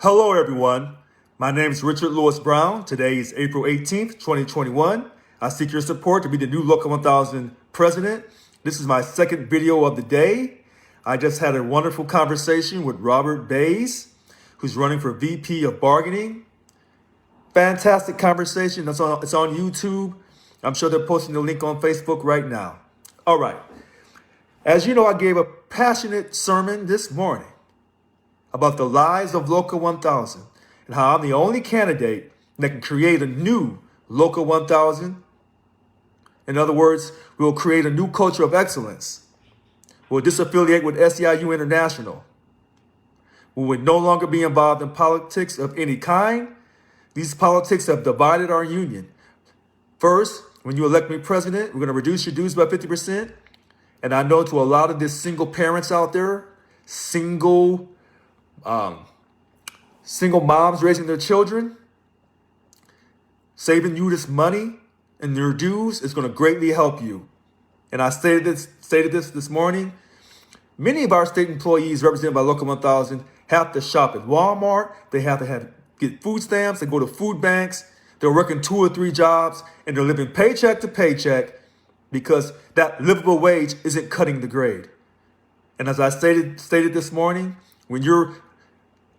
Hello, everyone. My name is Richard Lewis Brown. Today is April 18th, 2021. I seek your support to be the new Local 1000 president. This is my second video of the day. I just had a wonderful conversation with Robert Bayze, who's running for VP of Bargaining. Fantastic conversation. It's on YouTube. I'm sure they're posting the link on Facebook right now. All right. As you know, I gave a passionate sermon this morning about the lies of Local 1000 and how I'm the only candidate that can create a new Local 1000. In other words, we'll create a new culture of excellence. We'll disaffiliate with SEIU International. We would no longer be involved in politics of any kind. These politics have divided our union. First, when you elect me president, we're going to reduce your dues by 50%. And I know to a lot of these single parents out there, single moms raising their children, saving you this money and your dues is going to greatly help you. And I stated this morning. Many of our state employees represented by Local 1000 have to shop at Walmart. They have to get food stamps. They go to food banks. They're working 2 or 3 jobs, and they're living paycheck to paycheck because that livable wage isn't cutting the grade. And as I stated this morning, when you're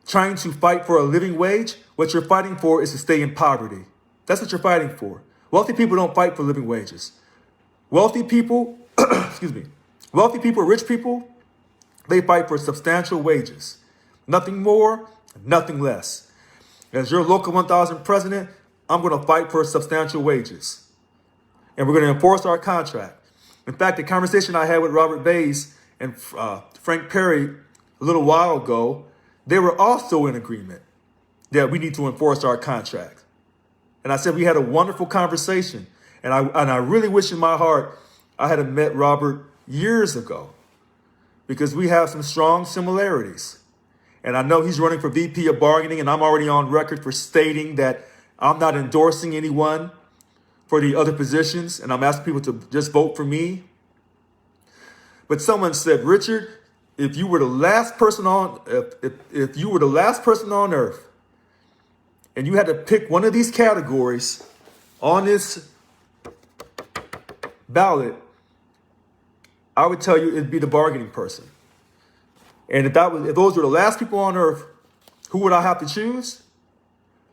trying to fight for a living wage, what you're fighting for is to stay in poverty. That's what you're fighting for. Wealthy people don't fight for living wages. Wealthy people, rich people, they fight for substantial wages. Nothing more, nothing less. As your Local 1000 president, I'm going to fight for substantial wages. And we're going to enforce our contract. In fact, the conversation I had with Robert Bayze and Frank Perry a little while ago, they were also in agreement that we need to enforce our contract. And I said we had a wonderful conversation. And I really wish in my heart I had met Robert years ago because we have some strong similarities. And I know he's running for VP of Bargaining, and I'm already on record for stating that I'm not endorsing anyone for the other positions, and I'm asking people to just vote for me. But someone said, Richard, if you were the last person on earth, and you had to pick one of these categories on this ballot, I would tell you it'd be the bargaining person. And if those were the last people on earth, who would I have to choose?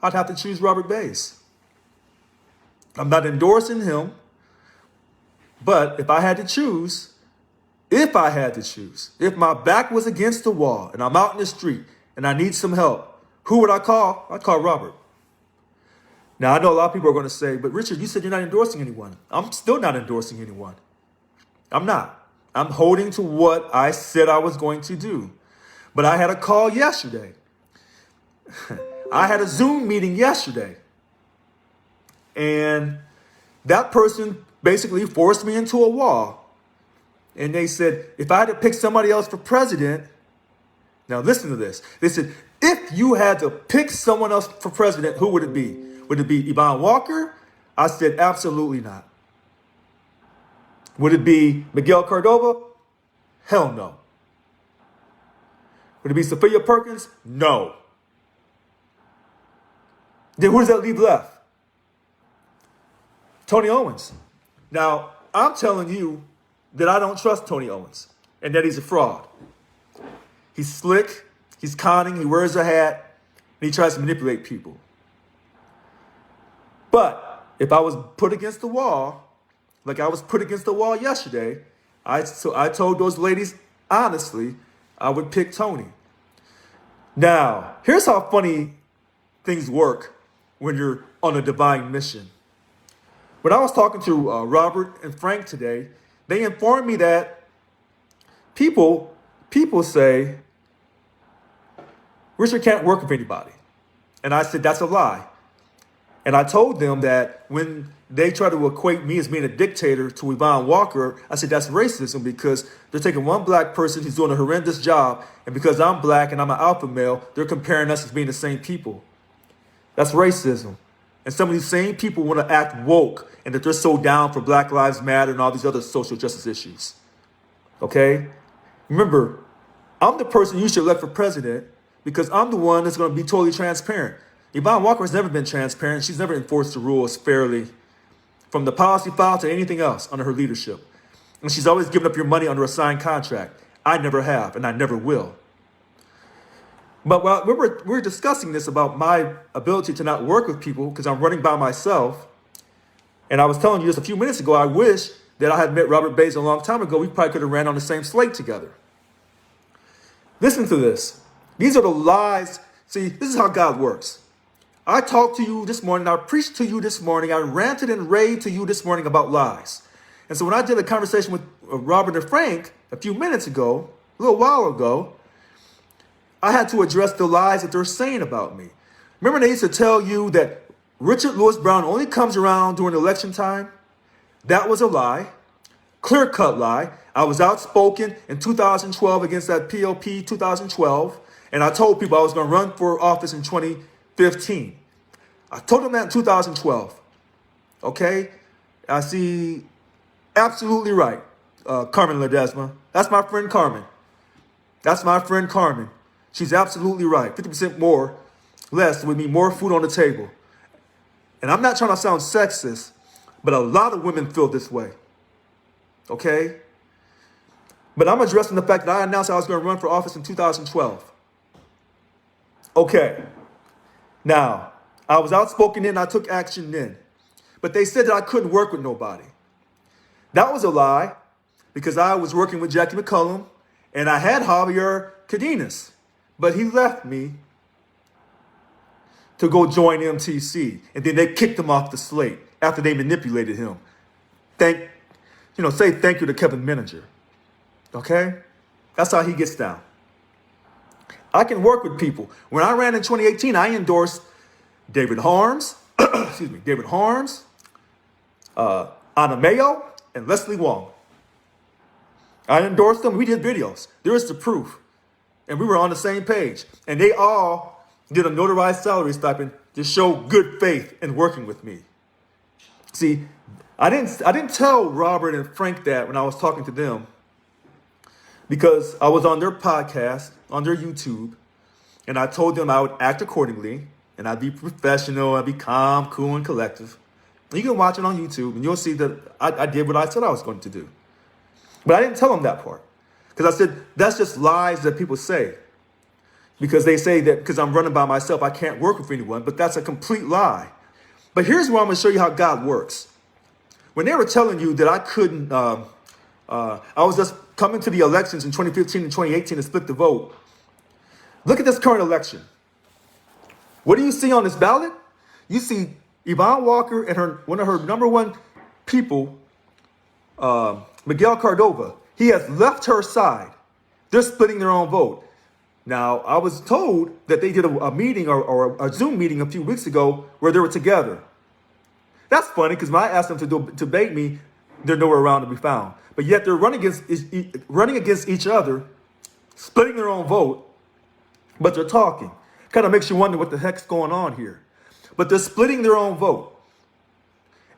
I'd have to choose Robert Bayze. I'm not endorsing him, but if I had to choose, if my back was against the wall and I'm out in the street and I need some help, who would I call? I'd call Robert. Now, I know a lot of people are going to say, but Richard, you said you're not endorsing anyone. I'm still not endorsing anyone. I'm not. I'm holding to what I said I was going to do. But I had a call yesterday. I had a Zoom meeting yesterday. And that person basically forced me into a wall. And they said, if I had to pick somebody else for president, now listen to this. They said, if you had to pick someone else for president, who would it be? Would it be Yvonne Walker? I said, absolutely not. Would it be Miguel Cordova? Hell no. Would it be Sophia Perkins? No. Then who does that leave left? Tony Owens. Now, I'm telling you that I don't trust Tony Owens and that he's a fraud. He's slick, he's conning, he wears a hat, and he tries to manipulate people. But if I was put against the wall, like I was put against the wall yesterday, I told those ladies, honestly, I would pick Tony. Now, here's how funny things work when you're on a divine mission. When I was talking to Robert and Frank today, they informed me that people say, Richard can't work with anybody. And I said, that's a lie. And I told them that when they try to equate me as being a dictator to Yvonne Walker, I said that's racism because they're taking one black person who's doing a horrendous job, and because I'm black and I'm an alpha male, they're comparing us as being the same people. That's racism. And some of these same people want to act woke and that they're so down for Black Lives Matter and all these other social justice issues. Okay? Remember, I'm the person you should elect for president because I'm the one that's going to be totally transparent. Yvonne Walker has never been transparent. She's never enforced the rules fairly from the policy file to anything else under her leadership. And she's always given up your money under a signed contract. I never have, and I never will. But while we're discussing this about my ability to not work with people because I'm running by myself, and I was telling you just a few minutes ago, I wish that I had met Robert Bayze a long time ago. We probably could have ran on the same slate together. Listen to this. These are the lies. See, this is how God works. I talked to you this morning. I preached to you this morning. I ranted and raved to you this morning about lies. And so when I did a conversation with Robert and Frank a few minutes ago, a little while ago, I had to address the lies that they're saying about me. Remember they used to tell you that Richard Lewis Brown only comes around during election time? That was a lie, clear-cut lie. I was outspoken in 2012 against that PLP 2012, and I told people I was going to run for office in 2015. I told them that in 2012, okay? I see absolutely right, Carmen Ledesma. That's my friend Carmen. That's my friend Carmen. She's absolutely right. 50% more, less would mean more food on the table. And I'm not trying to sound sexist, but a lot of women feel this way, okay? But I'm addressing the fact that I announced I was going to run for office in 2012. Okay. Now, I was outspoken then, I took action then. But they said that I couldn't work with nobody. That was a lie because I was working with Jackie McCullum and I had Javier Cadenas, but he left me to go join MTC. And then they kicked him off the slate after they manipulated him. Say thank you to Kevin Miniger. Okay? That's how he gets down. I can work with people. When I ran in 2018, I endorsed David Harms, Anna Mayo, and Leslie Wong. I endorsed them. We did videos. There is the proof. And we were on the same page. And they all did a notarized salary stipend to show good faith in working with me. See, I didn't tell Robert and Frank that when I was talking to them because I was on their podcast, on their YouTube, and I told them I would act accordingly and I'd be professional, I'd be calm, cool, and collective. You can watch it on YouTube and you'll see that I did what I said I was going to do. But I didn't tell them that part because I said that's just lies that people say. Because they say that because I'm running by myself, I can't work with anyone, but that's a complete lie. But here's where I'm going to show you how God works. When they were telling you that I couldn't, I was just coming to the elections in 2015 and 2018 to split the vote. Look at this current election. What do you see on this ballot? You see Yvonne Walker and one of her number one people, Miguel Cordova. He has left her side. They're splitting their own vote. Now, I was told that they did a meeting or a Zoom meeting a few weeks ago where they were together. That's funny because when I asked them to debate me, they're nowhere around to be found. But yet they're running against each other, splitting their own vote, but they're talking. Kind of makes you wonder what the heck's going on here. But they're splitting their own vote.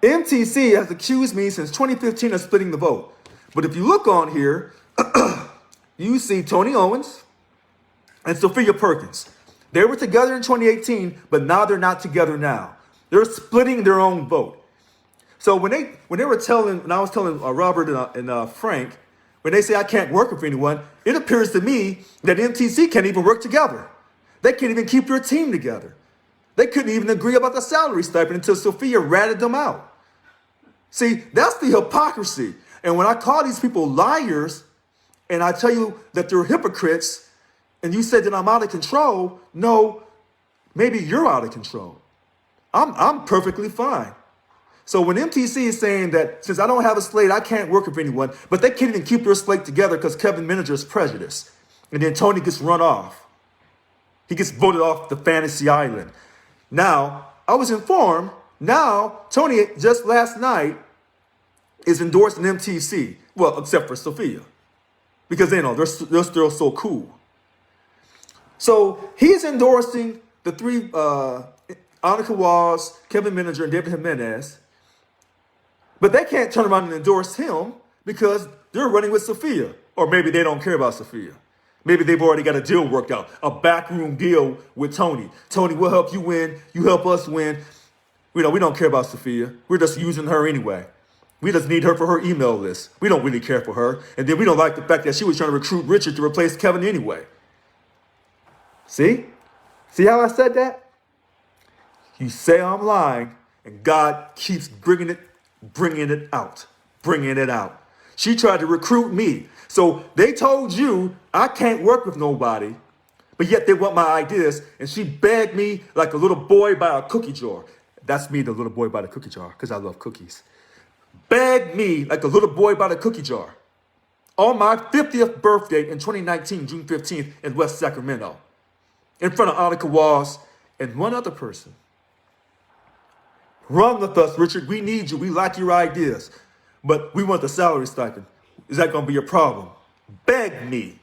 MTC has accused me since 2015 of splitting the vote. But if you look on here, you see Tony Owens and Sophia Perkins. They were together in 2018, but now they're not together now. They're splitting their own vote. So when I was telling Robert and Frank, when they say I can't work with anyone, it appears to me that MTC can't even work together. They can't even keep their team together. They couldn't even agree about the salary stipend until Sophia ratted them out. See, that's the hypocrisy. And when I call these people liars, and I tell you that they're hypocrites, and you said that I'm out of control, no, maybe you're out of control. I'm perfectly fine. So when MTC is saying that since I don't have a slate, I can't work with anyone, but they can't even keep their slate together because Kevin Miniger is prejudiced. And then Tony gets run off. He gets voted off the fantasy island. Now, I was informed, now Tony just last night is endorsing MTC. Well, except for Sophia. Because they're still so cool. So he's endorsing the three, Annika Walls, Kevin Miniger, and David Jimenez. But they can't turn around and endorse him because they're running with Sophia. Or maybe they don't care about Sophia. Maybe they've already got a deal worked out, a backroom deal with Tony. Tony, we'll help you win. You help us win. We don't care about Sophia. We're just using her anyway. We just need her for her email list. We don't really care for her. And then we don't like the fact that she was trying to recruit Richard to replace Kevin anyway. See? See how I said that? You say I'm lying, and God keeps bringing it out. She tried to recruit me. So they told you I can't work with nobody, but yet they want my ideas, and she begged me like a little boy by a cookie jar. That's me, the little boy by the cookie jar, because I love cookies. Begged me like a little boy by the cookie jar. On my 50th birthday in 2019, June 15th, in West Sacramento, in front of Annika Walls and one other person. Run with us, Richard. We need you. We like your ideas. But we want the salary stipend. Is that going to be a problem? Beg me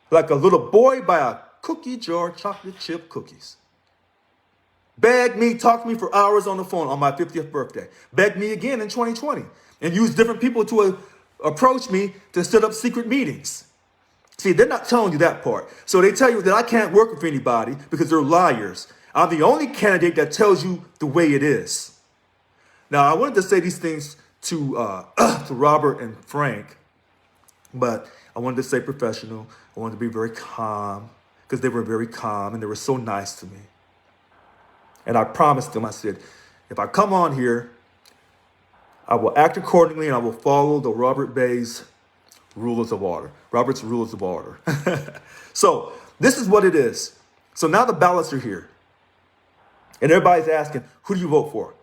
like a little boy by a cookie jar, chocolate chip cookies. Beg me, talk to me for hours on the phone on my 50th birthday. Beg me again in 2020 and use different people to approach me to set up secret meetings. See, they're not telling you that part. So they tell you that I can't work with anybody because they're liars. I'm the only candidate that tells you the way it is. Now, I wanted to say these things to Robert and Frank, but I wanted to stay professional. I wanted to be very calm because they were very calm and they were so nice to me. And I promised them, I said, if I come on here, I will act accordingly and I will follow the Robert Bayze rules of order. Robert's rules of order. So this is what it is. So now the ballots are here. And everybody's asking, who do you vote for?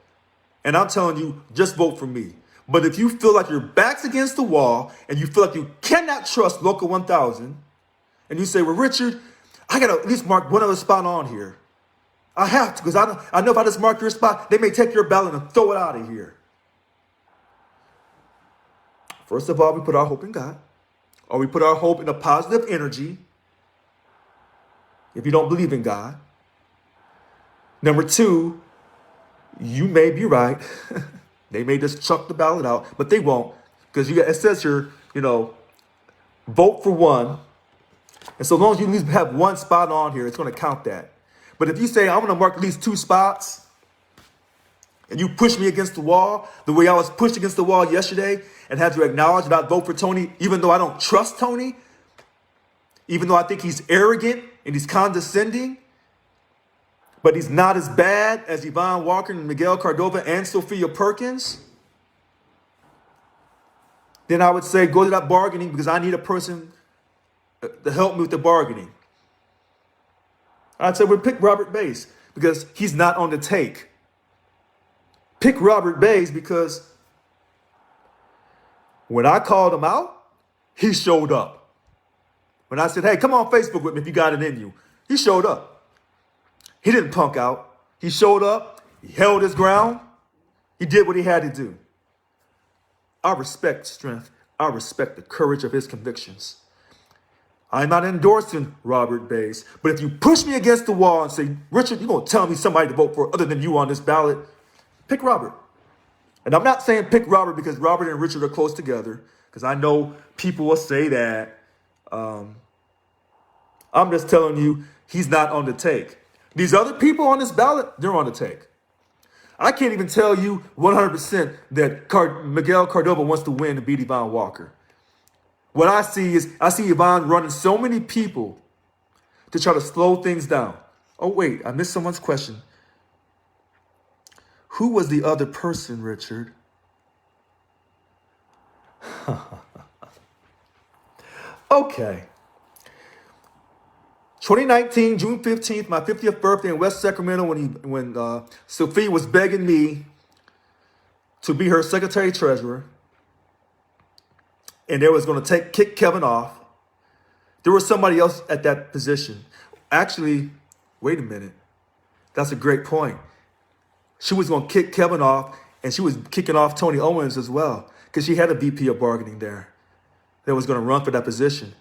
And I'm telling you, just vote for me. But if you feel like your back's against the wall and you feel like you cannot trust Local 1000, and you say, well, Richard, I got to at least mark one other spot on here. I have to, because I know if I just mark your spot, they may take your ballot and throw it out of here. First of all, we put our hope in God, or we put our hope in a positive energy if you don't believe in God. Number two, you may be right. They may just chuck the ballot out, but they won't, because it says here, vote for one. And so long as you at least have one spot on here, it's going to count that. But if you say, I'm going to mark at least two spots, and you push me against the wall, the way I was pushed against the wall yesterday, and had to acknowledge that I vote for Tony, even though I don't trust Tony, even though I think he's arrogant and he's condescending, but he's not as bad as Yvonne Walker and Miguel Cordova and Sophia Perkins, then I would say go to that bargaining because I need a person to help me with the bargaining. I'd say we'll pick Robert Bayze because he's not on the take. Pick Robert Bayze because when I called him out, he showed up. When I said, hey, come on Facebook with me if you got it in you, he showed up. He didn't punk out. He showed up. He held his ground. He did what he had to do. I respect strength. I respect the courage of his convictions. I'm not endorsing Robert Bayze, but if you push me against the wall and say, Richard, you're going to tell me somebody to vote for other than you on this ballot, pick Robert. And I'm not saying pick Robert because Robert and Richard are close together, because I know people will say that. I'm just telling you, he's not on the take. These other people on this ballot, they're on the take. I can't even tell you 100% that Miguel Cordova wants to win and beat Yvonne Walker. What I see is, I see Yvonne running so many people to try to slow things down. Oh, wait, I missed someone's question. Who was the other person, Richard? Okay. 2019, June 15th, my 50th birthday in West Sacramento when Sophie was begging me to be her secretary-treasurer. And they was going to kick Kevin off. There was somebody else at that position. Actually, wait a minute. That's a great point. She was going to kick Kevin off, and she was kicking off Tony Owens as well, because she had a VP of bargaining there that was going to run for that position.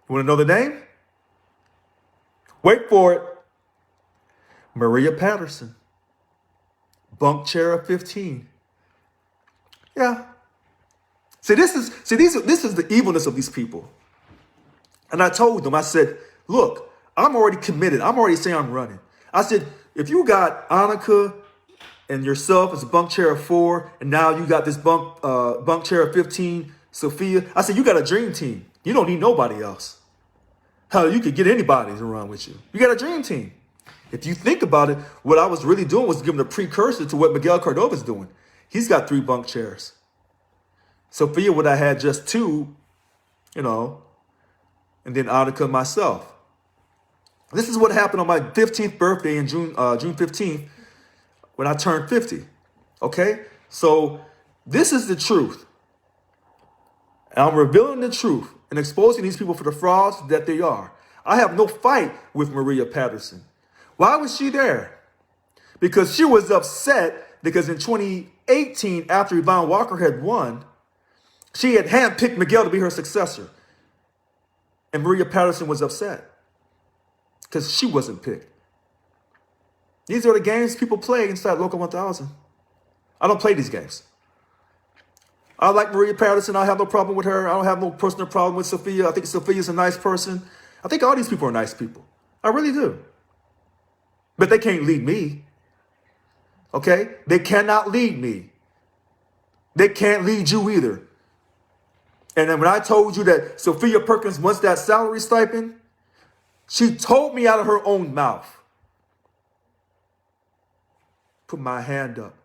You want to know the name? Wait for it. Maria Patterson. Bunk chair of 15. Yeah. This is the evilness of these people. And I told them, I said, look, I'm already committed. I'm already saying I'm running. I said, if you got Annika and yourself as a bunk chair of 4, and now you got this bunk chair of 15, Sophia, I said, you got a dream team. You don't need nobody else. Hell, you could get anybody to run with you. You got a dream team. If you think about it, what I was really doing was giving a precursor to what Miguel Cordova's doing. He's got 3 bunk chairs. Sophia would have had just 2, and then Annika and myself. This is what happened on my 15th birthday in June 15th when I turned 50. Okay? So this is the truth. And I'm revealing the truth and exposing these people for the frauds that they are. I have no fight with Maria Patterson. Why was she there? Because she was upset because in 2018, after Yvonne Walker had won, she had handpicked Miguel to be her successor. And Maria Patterson was upset because she wasn't picked. These are the games people play inside Local 1000. I don't play these games. I like Maria Patterson. I have no problem with her. I don't have no personal problem with Sophia. I think Sophia's a nice person. I think all these people are nice people. I really do. But they can't lead me. Okay? They cannot lead me. They can't lead you either. And then when I told you that Sophia Perkins wants that salary stipend, she told me out of her own mouth. Put my hand up.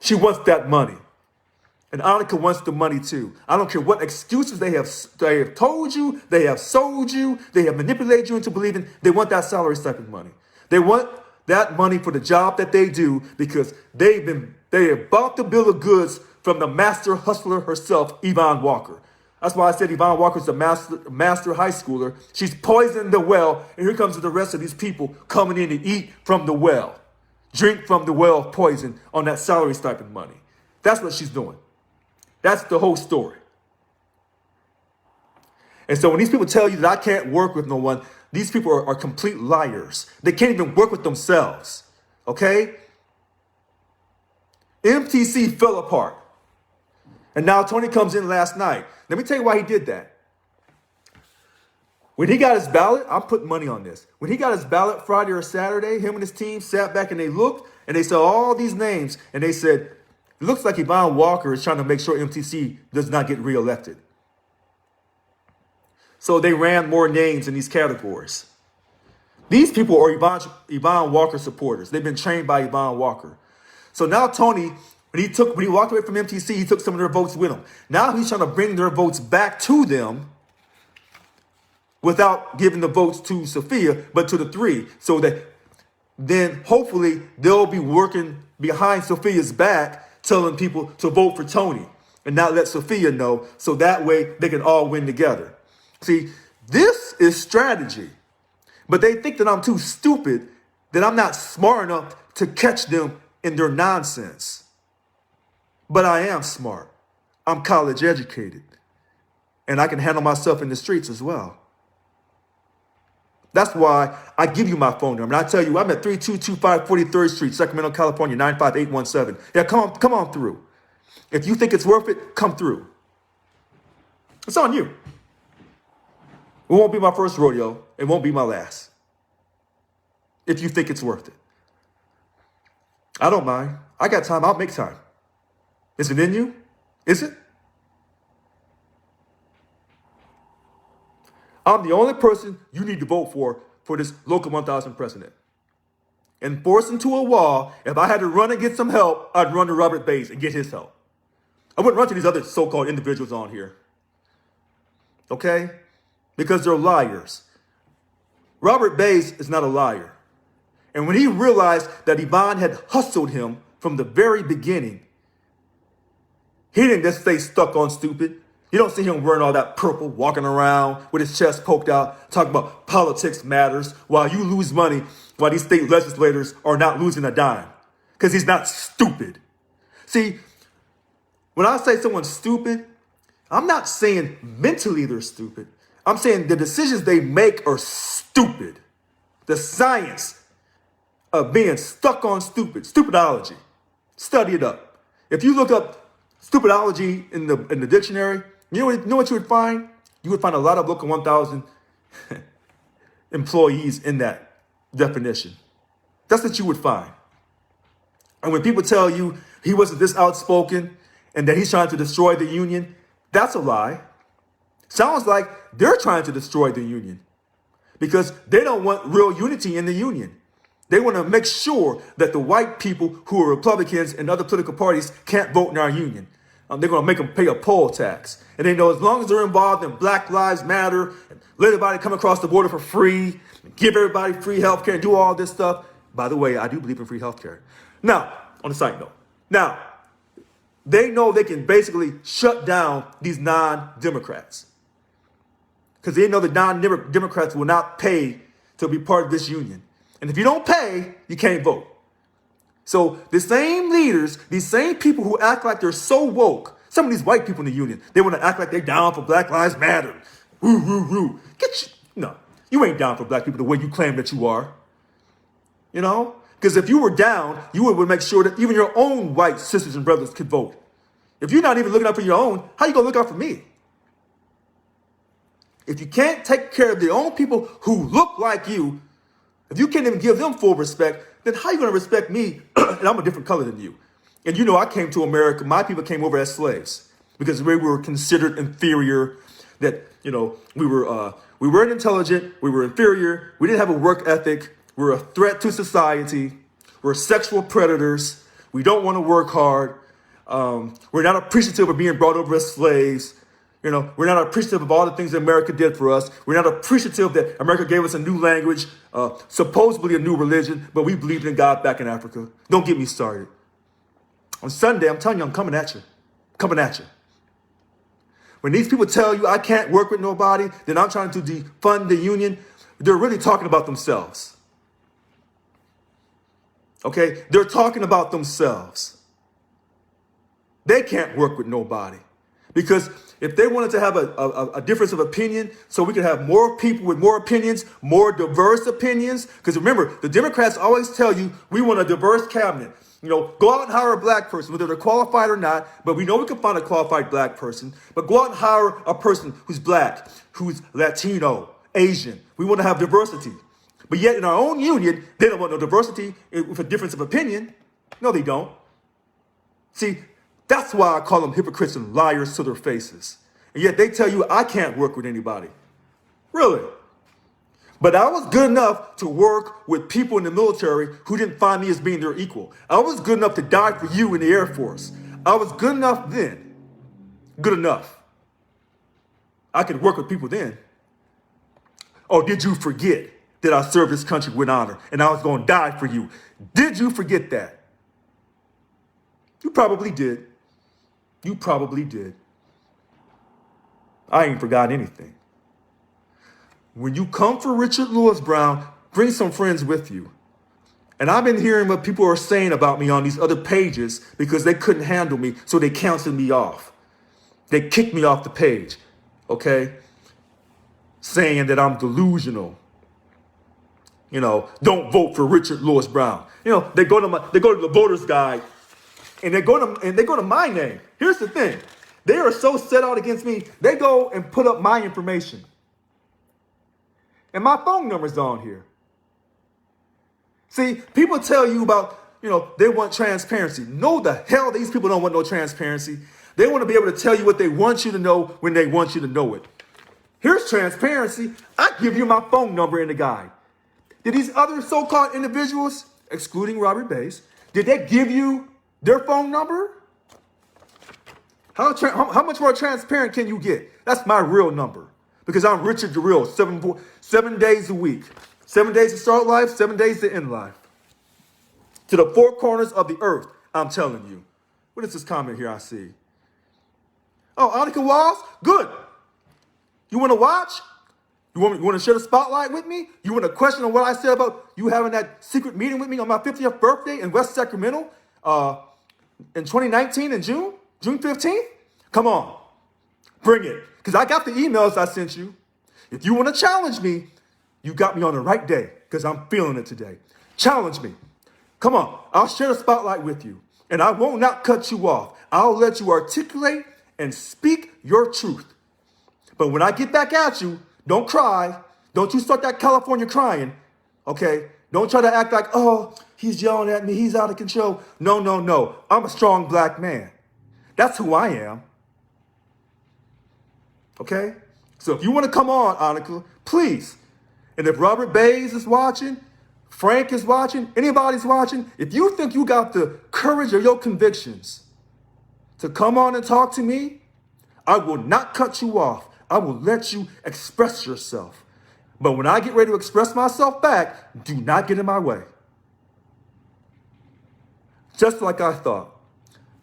She wants that money. And Annika wants the money too. I don't care what excuses they have told you, they have sold you, they have manipulated you into believing they want that salary stipend money. They want that money for the job that they do because they have bought the bill of goods from the master hustler herself, Yvonne Walker. That's why I said Yvonne Walker's a master high schooler. She's poisoned the well, and here comes the rest of these people coming in to eat from the well. Drink from the well of poison on that salary stipend money. That's what she's doing. That's the whole story. And so when these people tell you that I can't work with no one, these people are complete liars. They can't even work with themselves. Okay? MTC fell apart. And now Tony comes in last night. Let me tell you why he did that. When he got his ballot, I'm putting money on this. When he got his ballot Friday or Saturday, him and his team sat back and they looked and they saw all these names and they said, it looks like Yvonne Walker is trying to make sure MTC does not get reelected. So they ran more names in these categories. These people are Yvonne Walker supporters. They've been trained by Yvonne Walker. So now Tony, when he walked away from MTC, he took some of their votes with him. Now he's trying to bring their votes back to them without giving the votes to Sophia, but to the 3. So that then hopefully they'll be working behind Sophia's back, telling people to vote for Tony and not let Sophia know. So that way they can all win together. See, this is strategy. But they think that I'm too stupid, that I'm not smart enough to catch them in their nonsense. But I am smart. I'm college educated. And I can handle myself in the streets as well. That's why I give you my phone number. And I tell you, I'm at 3225 43rd Street, Sacramento, California, 95817. Yeah, come on through. If you think it's worth it, come through. It's on you. It won't be my first rodeo. It won't be my last. If you think it's worth it. I don't mind. I got time. I'll make time. Is it in you? Is it? I'm the only person you need to vote for this Local 1000 president. And force him to a wall. If I had to run and get some help, I'd run to Robert Bayze and get his help. I wouldn't run to these other so-called individuals on here. Okay? Because they're liars. Robert Bayze is not a liar. And when he realized that Yvonne had hustled him from the very beginning, he didn't just stay stuck on stupid. You don't see him wearing all that purple, walking around with his chest poked out, talking about politics matters while you lose money, while these state legislators are not losing a dime. Because he's not stupid. See, when I say someone's stupid, I'm not saying mentally they're stupid. I'm saying the decisions they make are stupid. The science of being stuck on stupidology. Study it up. If you look up stupidology in the dictionary, you know what you would find? You would find a lot of Local 1000 employees in that definition. That's what you would find. And when people tell you he wasn't this outspoken and that he's trying to destroy the union, that's a lie. Sounds like they're trying to destroy the union because they don't want real unity in the union. They want to make sure that the white people who are Republicans and other political parties can't vote in our union. They're going to make them pay a poll tax. And they know as long as they're involved in Black Lives Matter, and let everybody come across the border for free, give everybody free health care, and do all this stuff. By the way, I do believe in free health care. Now, on a side note, now, they know they can basically shut down these non-Democrats because they know the non-Democrats will not pay to be part of this union. And if you don't pay, you can't vote. So the same leaders, these same people who act like they're so woke, some of these white people in the union, they want to act like they're down for Black Lives Matter. Woo, woo, woo. No, you ain't down for black people the way you claim that you are. You know? Because if you were down, you would make sure that even your own white sisters and brothers could vote. If you're not even looking out for your own, how you going to look out for me? If you can't take care of the own people who look like you, if you can't even give them full respect, then how are you going to respect me? And I'm a different color than you. And you know, I came to America, my people came over as slaves because we were considered inferior, that, you know, we weren't intelligent, we were inferior, we didn't have a work ethic, we were a threat to society, we're sexual predators, we don't want to work hard, we're not appreciative of being brought over as slaves. You know, we're not appreciative of all the things that America did for us. We're not appreciative that America gave us a new language, supposedly a new religion, but we believed in God back in Africa. Don't get me started. On Sunday, I'm telling you, I'm coming at you. Coming at you. When these people tell you I can't work with nobody, then I'm trying to defund the union, they're really talking about themselves. Okay? They're talking about themselves. They can't work with nobody. Because if they wanted to have a difference of opinion, so we could have more people with more opinions, more diverse opinions, because remember, the Democrats always tell you, we want a diverse cabinet. You know, go out and hire a black person, whether they're qualified or not, but we know we can find a qualified black person, but go out and hire a person who's black, who's Latino, Asian. We want to have diversity. But yet in our own union, they don't want no diversity with a difference of opinion. No, they don't. See, that's why I call them hypocrites and liars to their faces. And yet they tell you I can't work with anybody. Really? But I was good enough to work with people in the military who didn't find me as being their equal. I was good enough to die for you in the Air Force. I was good enough then. Good enough. I could work with people then. Oh, did you forget that I served this country with honor and I was going to die for you? Did you forget that? You probably did. You probably did. I ain't forgot anything. When you come for Richard Lewis Brown, bring some friends with you. And I've been hearing what people are saying about me on these other pages because they couldn't handle me, so they canceled me off. They kicked me off the page, okay? Saying that I'm delusional. You know, don't vote for Richard Lewis Brown. You know, they go to the voters guide. And they go to my name. Here's the thing. They are so set out against me, they go and put up my information. And my phone number's on here. See, people tell you about, you know, they want transparency. No, the hell, these people don't want no transparency. They want to be able to tell you what they want you to know when they want you to know it. Here's transparency. I give you my phone number in the guide. Did these other so-called individuals, excluding Robert Bayze, did they give you their phone number? How much more transparent can you get? That's my real number. Because I'm Richard the Real, 7 days a week. 7 days to start life, 7 days to end life. To the four corners of the earth, I'm telling you. What is this comment here I see? Oh, Annika Walls? Good. You want to watch? You want to share the spotlight with me? You want to question on what I said about you having that secret meeting with me on my 50th birthday in West Sacramento in 2019 in June 15th? Come on, bring it. Because I got the emails I sent you. If you want to challenge me, you got me on the right day because I'm feeling it today. Challenge me. Come on, I'll share the spotlight with you. And I won't not cut you off. I'll let you articulate and speak your truth. But when I get back at you, don't cry. Don't you start that California crying, okay? Don't try to act like, oh, he's yelling at me, he's out of control. No, no, no. I'm a strong black man. That's who I am. Okay? So if you want to come on, Annika, please. And if Robert Bayze is watching, Frank is watching, anybody's watching, if you think you got the courage of your convictions to come on and talk to me, I will not cut you off. I will let you express yourself. But when I get ready to express myself back, do not get in my way. Just like I thought.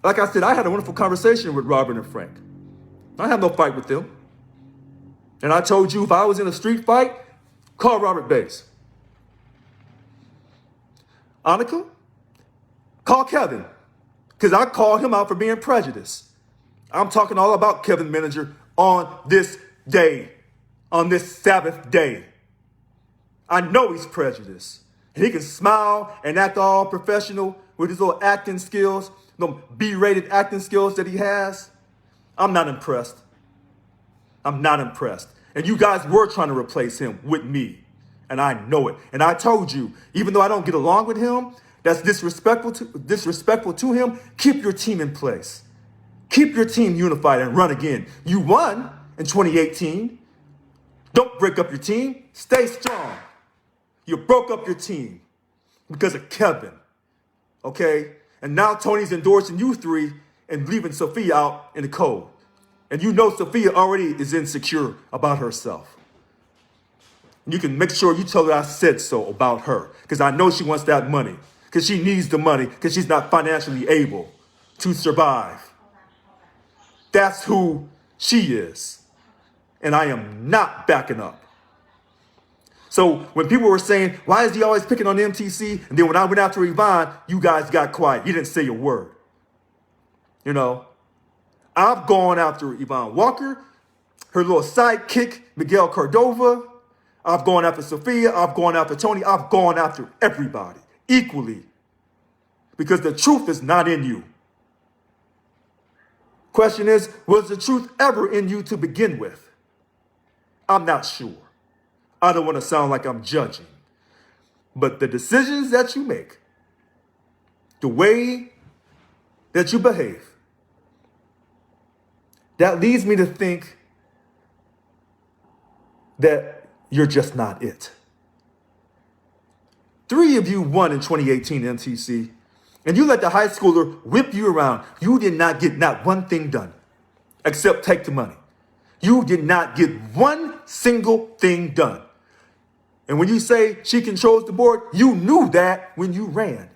Like I said, I had a wonderful conversation with Robert and Frank. I have no fight with them. And I told you if I was in a street fight, call Robert Bayze. Annika, call Kevin, because I called him out for being prejudiced. I'm talking all about Kevin Manager on this day, on this Sabbath day. I know he's prejudiced. And he can smile and act all professional with his little acting skills, the B-rated acting skills that he has. I'm not impressed. I'm not impressed. And you guys were trying to replace him with me. And I know it. And I told you, even though I don't get along with him, that's disrespectful to him, keep your team in place. Keep your team unified and run again. You won in 2018. Don't break up your team. Stay strong. You broke up your team because of Kevin. Okay? And now Tony's endorsing you three and leaving Sophia out in the cold. And you know Sophia already is insecure about herself. You can make sure you tell her I said so about her, because I know she wants that money, because she needs the money, because she's not financially able to survive. That's who she is. And I am not backing up. So when people were saying, why is he always picking on MTC? And then when I went after Yvonne, you guys got quiet. You didn't say a word. You know, I've gone after Yvonne Walker, her little sidekick, Miguel Cordova. I've gone after Sophia. I've gone after Tony. I've gone after everybody equally, because the truth is not in you. Question is, was the truth ever in you to begin with? I'm not sure. I don't want to sound like I'm judging. But the decisions that you make, the way that you behave, that leads me to think that you're just not it. 3 of you won in 2018 MTC, and you let the high schooler whip you around. You did not get not one thing done, except take the money. You did not get one single thing done. And when you say she controls the board, you knew that when you ran.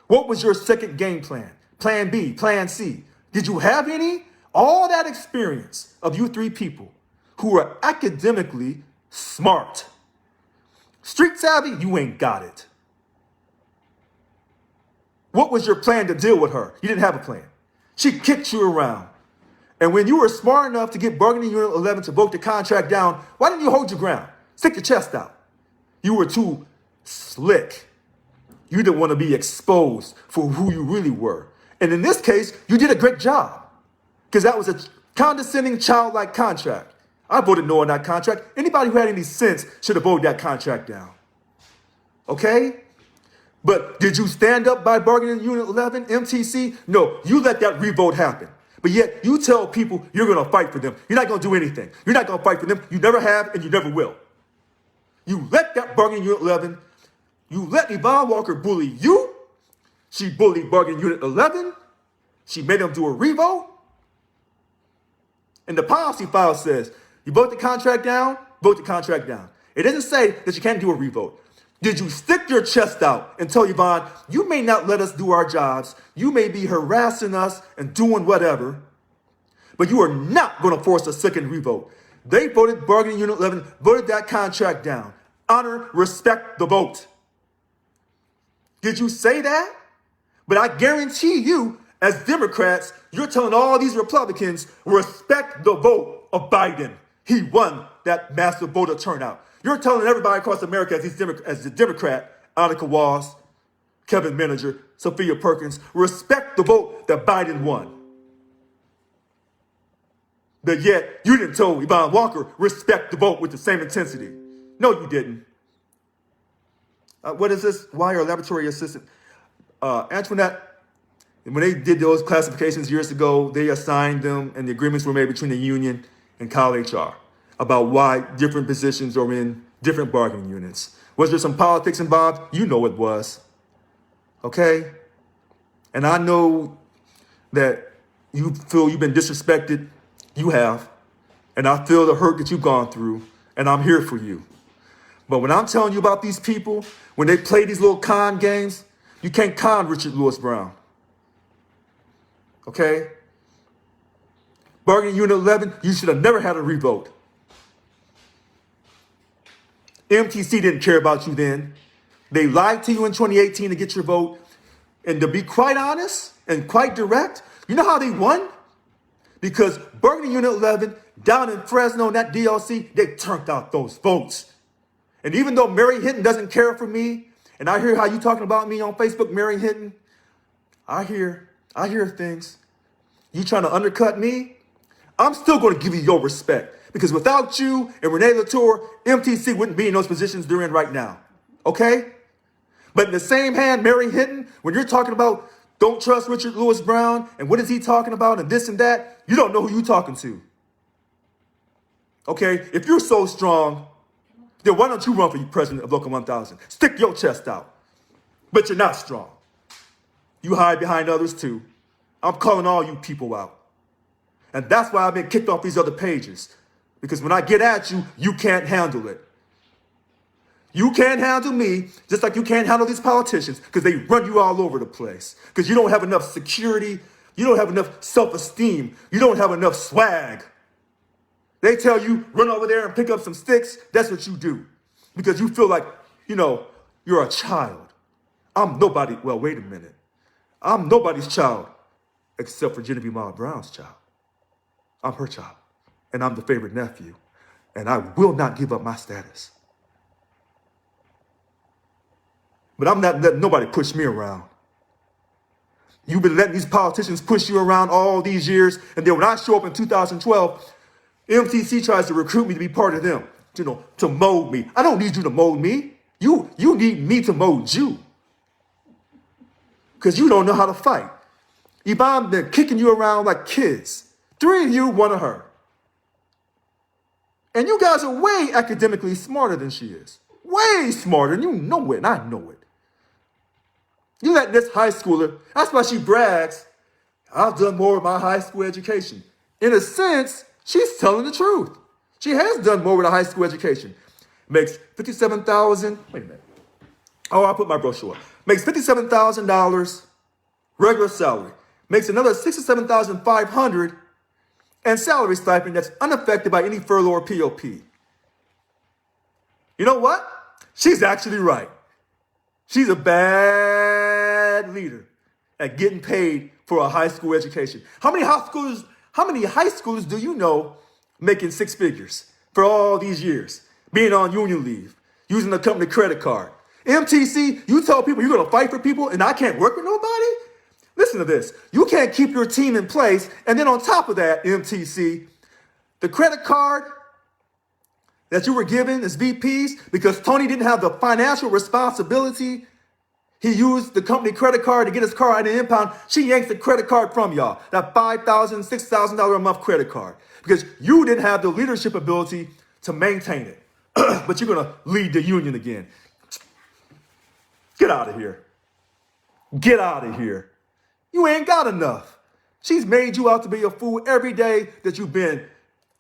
What was your second game plan? Plan B, plan C? Did you have any? All that experience of you 3 people who are academically smart, street savvy, you ain't got it. What was your plan to deal with her? You didn't have a plan. She kicked you around. And when you were smart enough to get bargaining unit 11 to vote the contract down, why didn't you hold your ground? Stick your chest out. You were too slick. You didn't want to be exposed for who you really were. And in this case, you did a great job, because that was a condescending, childlike contract. I voted no on that contract. Anybody who had any sense should have voted that contract down. Okay? But did you stand up by bargaining unit 11, MTC? No, you let that revote happen. But yet you tell people you're going to fight for them. You're not going to do anything. You're not going to fight for them. You never have, and you never will. You let that bargaining unit 11, you let Yvonne Walker bully you. She bullied bargaining unit 11. She made them do a revote. And the policy file says, you vote the contract down, vote the contract down. It doesn't say that you can't do a revote. Did you stick your chest out and tell Yvonne, you may not let us do our jobs, you may be harassing us and doing whatever, but you are not going to force a second revote. They voted, bargaining unit 11, voted that contract down. Honor, respect the vote. Did you say that? But I guarantee you, as Democrats, you're telling all these Republicans, respect the vote of Biden. He won that massive voter turnout. You're telling everybody across America as the Democrat, Annika Walls, Kevin Manager, Sophia Perkins, respect the vote that Biden won. But yet, you didn't tell Yvonne Walker, respect the vote with the same intensity. No, you didn't. What is this? Why are laboratory assistant? Antoinette, when they did those classifications years ago, they assigned them, and the agreements were made between the union and Cal HR about why different positions are in different bargaining units. Was there some politics involved? You know it was. Okay? And I know that you feel you've been disrespected. You have. And I feel the hurt that you've gone through. And I'm here for you. But when I'm telling you about these people, when they play these little con games, you can't con Richard Lewis Brown. Okay? Bargaining Unit 11, you should have never had a revote. MTC didn't care about you then. They lied to you in 2018 to get your vote. And to be quite honest and quite direct, you know how they won? Because Bargaining Unit 11, down in Fresno, in that DLC, they turned out those votes. And even though Mary Hinton doesn't care for me, and I hear how you talking about me on Facebook, Mary Hinton, I hear things. You trying to undercut me? I'm still going to give you your respect. Because without you and Renee Latour, MTC wouldn't be in those positions they're in right now. Okay? But in the same hand, Mary Hinton, when you're talking about don't trust Richard Lewis Brown and what is he talking about and this and that, you don't know who you're talking to. Okay? If you're so strong, then why don't you run for president of Local 1000? Stick your chest out. But you're not strong. You hide behind others too. I'm calling all you people out. And that's why I've been kicked off these other pages. Because when I get at you, you can't handle it. You can't handle me, just like you can't handle these politicians, because they run you all over the place. Because you don't have enough security. You don't have enough self-esteem. You don't have enough swag. They tell you, run over there and pick up some sticks. That's what you do. Because you feel like, you're a child. I'm nobody. Well, wait a minute. I'm nobody's child except for Genevieve Ma Brown's child. I'm her child. And I'm the favorite nephew. And I will not give up my status. But I'm not letting nobody push me around. You've been letting these politicians push you around all these years. And then when I show up in 2012, MTC tries to recruit me to be part of them, to mold me. I don't need you to mold me. You need me to mold you. Because you don't know how to fight. Yvonne been kicking you around like kids. 3 of you, 1 of her. And you guys are way academically smarter than she is. Way smarter, and you know it, and I know it. You let this high schooler, that's why she brags, I've done more with my high school education. In a sense, she's telling the truth. She has done more with a high school education. Makes $57,000, wait a minute. Oh, I'll put my brochure. Makes $57,000 regular salary. Makes another $67,500 and salary stipend that's unaffected by any furlough or POP. You know what? She's actually right. She's a bad leader at getting paid for a high school education. How many high schoolers do you know making 6 figures for all these years, being on union leave, using a company credit card? MTC, you tell people you're going to fight for people and I can't work with nobody? Listen to this. You can't keep your team in place. And then on top of that, MTC, the credit card that you were given as VPs, because Tony didn't have the financial responsibility, he used the company credit card to get his car out of the impound. She yanked the credit card from y'all, that $5,000, $6,000 a month credit card, because you didn't have the leadership ability to maintain it. But you're going to lead the union again. Get out of here. Get out of here. You ain't got enough. She's made you out to be a fool every day that you've been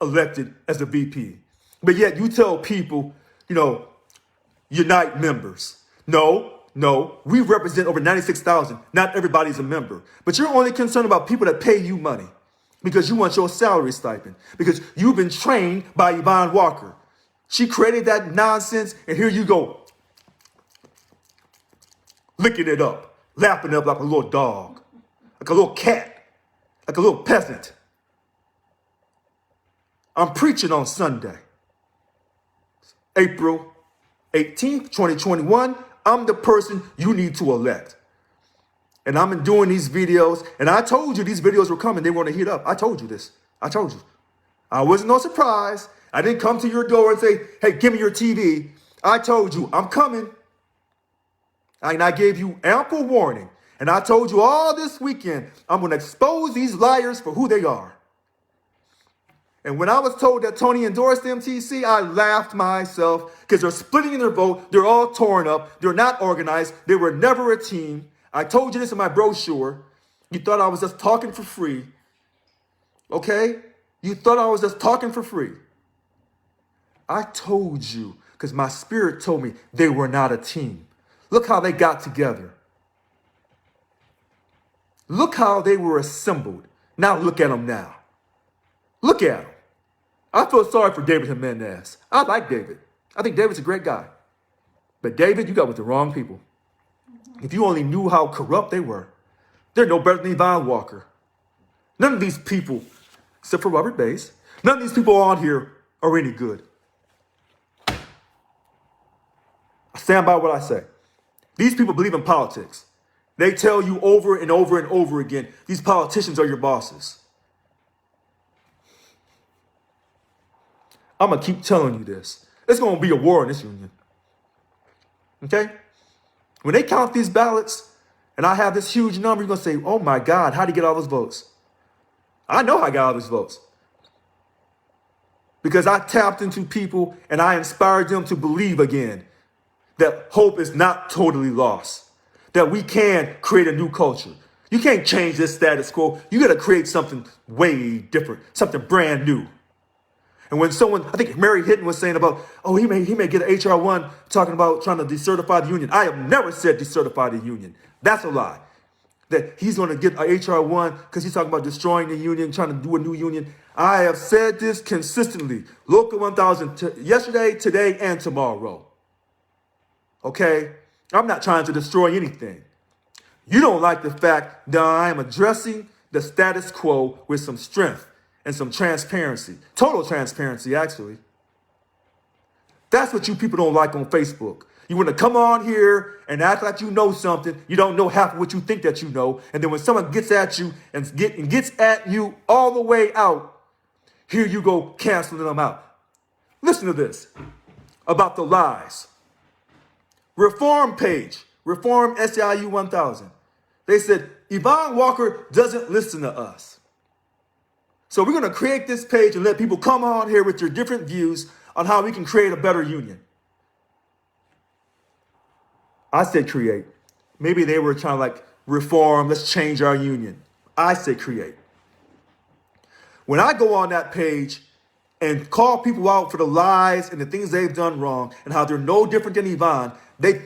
elected as a VP. But yet you tell people, unite members. No, we represent over 96,000. Not everybody's a member. But you're only concerned about people that pay you money because you want your salary stipend, because you've been trained by Yvonne Walker. She created that nonsense, and here you go, licking it up, lapping it up like a little dog, like a little cat, like a little peasant. I'm preaching on Sunday, April 18th, 2021. I'm the person you need to elect. And I'm doing these videos, and I told you these videos were coming. They were going to heat up. I told you this. I told you. I wasn't no surprise. I didn't come to your door and say, hey, give me your TV. I told you, I'm coming. And I gave you ample warning. And I told you all this weekend, I'm going to expose these liars for who they are. And when I was told that Tony endorsed MTC, I laughed myself because they're splitting their vote. They're all torn up. They're not organized. They were never a team. I told you this in my brochure. You thought I was just talking for free. Okay? You thought I was just talking for free. I told you because my spirit told me they were not a team. Look how they got together. Look how they were assembled. Now look at them now. Look at them. I feel sorry for David Jimenez. I like David. I think David's a great guy. But David, you got with the wrong people. If you only knew how corrupt they were, they're no better than Yvonne Walker. None of these people, except for Robert Bayze, none of these people on here are any good. I stand by what I say. These people believe in politics. They tell you over and over and over again, these politicians are your bosses. I'm going to keep telling you this. There's going to be a war in this union. Okay? When they count these ballots and I have this huge number, you're going to say, oh my God, how did he get all those votes? I know how I got all those votes. Because I tapped into people and I inspired them to believe again that hope is not totally lost. That we can create a new culture. You can't change this status quo. You got to create something way different, something brand new. And when someone, I think Mary Hitton was saying about, oh, he may get an HR 1 talking about trying to decertify the union. I have never said decertify the union. That's a lie. That he's going to get an HR 1 because he's talking about destroying the union, trying to do a new union. I have said this consistently. Local 1000 yesterday, today, and tomorrow. Okay? I'm not trying to destroy anything. You don't like the fact that I am addressing the status quo with some strength and some transparency. Total transparency, actually. That's what you people don't like on Facebook. You want to come on here and act like you know something. You don't know half of what you think that you know. And then when someone gets at you and gets at you all the way out, here you go canceling them out. Listen to this about the lies. Reform page, Reform SEIU 1000. They said, Yvonne Walker doesn't listen to us. So we're going to create this page and let people come on here with your different views on how we can create a better union. I said create. Maybe they were trying to like reform, let's change our union. I said create. When I go on that page and call people out for the lies and the things they've done wrong and how they're no different than Yvonne, they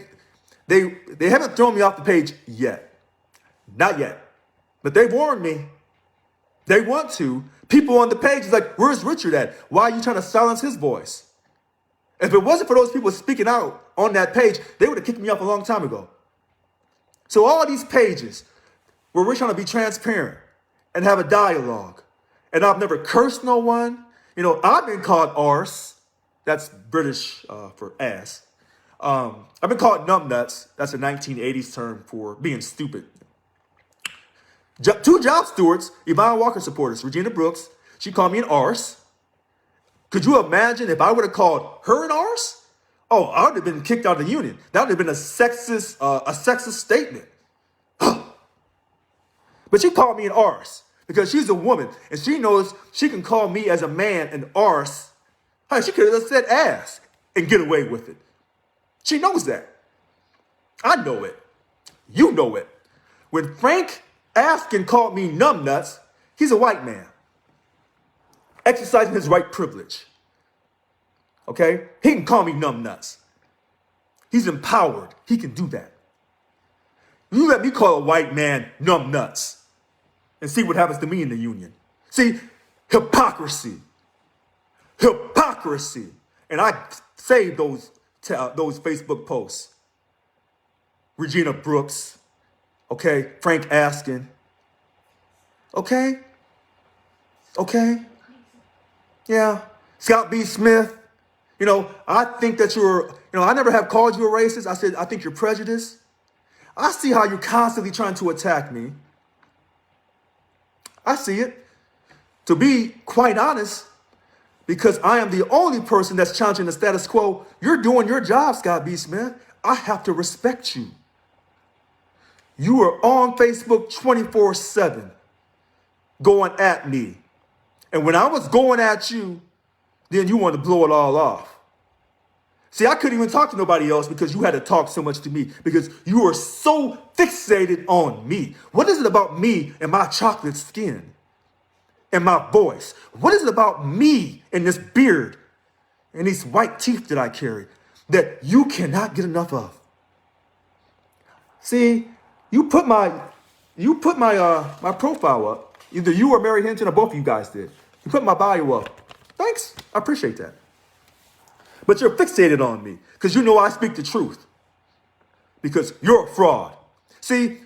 haven't thrown me off the page yet. Not yet. But they've warned me. They want to. People on the page is like, where's Richard at? Why are you trying to silence his voice? If it wasn't for those people speaking out on that page, they would have kicked me off a long time ago. So all these pages where we're trying to be transparent and have a dialogue, and I've never cursed no one. You know, I've been called arse. That's British for ass. I've been called numbnuts. That's a 1980s term for being stupid. Two job stewards, Yvonne Walker supporters, Regina Brooks, she called me an arse. Could you imagine if I would have called her an arse? Oh, I would have been kicked out of the union. That would have been a sexist statement. But she called me an arse because she's a woman and she knows she can call me as a man an arse. Hey, she could have just said ass and get away with it. She knows that. I know it. You know it. When Frank Askin called me numbnuts, he's a white man exercising his white privilege. Okay? He can call me numbnuts. He's empowered. He can do that. You let me call a white man numbnuts and see what happens to me in the union. See, hypocrisy. Hypocrisy. And I saved those Facebook posts. Regina Brooks. Okay, Frank Askin. Okay? Yeah. Scott B. Smith. You know, I think that I never have called you a racist. I said, I think you're prejudiced. I see how you're constantly trying to attack me. I see it. To be quite honest, because I am the only person that's challenging the status quo, you're doing your job, Scott B. Smith. I have to respect you. You are on Facebook 24/7 going at me. And when I was going at you, then you wanted to blow it all off. See, I couldn't even talk to nobody else because you had to talk so much to me because you were so fixated on me. What is it about me and my chocolate skin and my voice? What is it about me and this beard and these white teeth that I carry that you cannot get enough of? See, you put my my profile up. Either you or Mary Hinton or both of you guys did. You put my bio up. Thanks. I appreciate that. But you're fixated on me because you know I speak the truth. Because you're a fraud. See,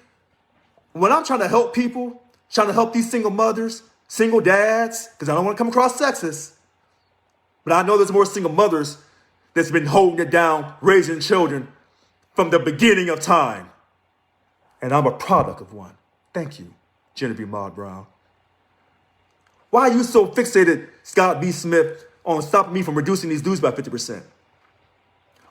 when I'm trying to help people, trying to help these single mothers, single dads, because I don't want to come across sexist, but I know there's more single mothers that's been holding it down, raising children from the beginning of time. And I'm a product of one. Thank you, Genevieve Maud Brown. Why are you so fixated, Scott B. Smith, on stopping me from reducing these dues by 50%?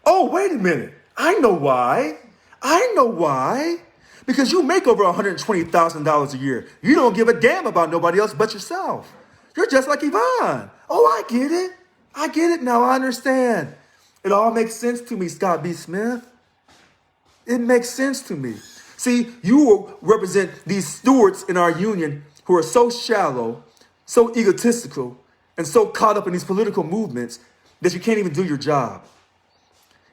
Oh, wait a minute. I know why. I know why. Because you make over $120,000 a year. You don't give a damn about nobody else but yourself. You're just like Yvonne. Oh, I get it. I get it now. I understand. It all makes sense to me, Scott B. Smith. It makes sense to me. See, you represent these stewards in our union who are so shallow, so egotistical, and so caught up in these political movements that you can't even do your job.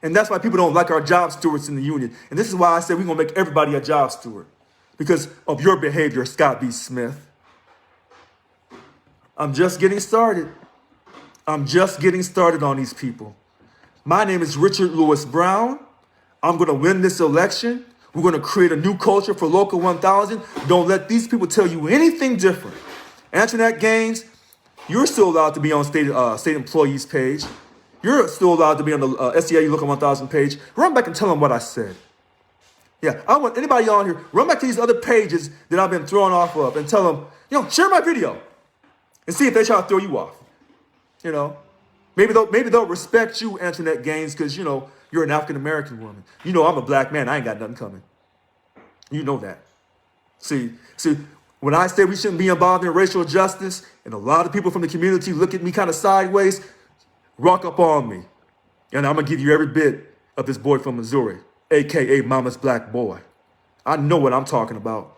And that's why people don't like our job stewards in the union. And this is why I said we're going to make everybody a job steward. Because of your behavior, Scott B. Smith. I'm just getting started. I'm just getting started on these people. My name is Richard Lewis Brown. I'm going to win this election. We're going to create a new culture for Local 1000. Don't let these people tell you anything different. Antoinette Gaines, you're still allowed to be on state employees page. You're still allowed to be on the SEIU Local 1000 page. Run back and tell them what I said. Yeah, I want anybody on here, run back to these other pages that I've been thrown off of and tell them, share my video and see if they try to throw you off. Maybe they'll respect you, Antoinette Gaines, because, you're an African-American woman. I'm a black man. I ain't got nothing coming. You know that. See, when I say we shouldn't be involved in racial justice, and a lot of people from the community look at me kind of sideways, rock up on me. And I'm going to give you every bit of this boy from Missouri, a.k.a. Mama's Black Boy. I know what I'm talking about,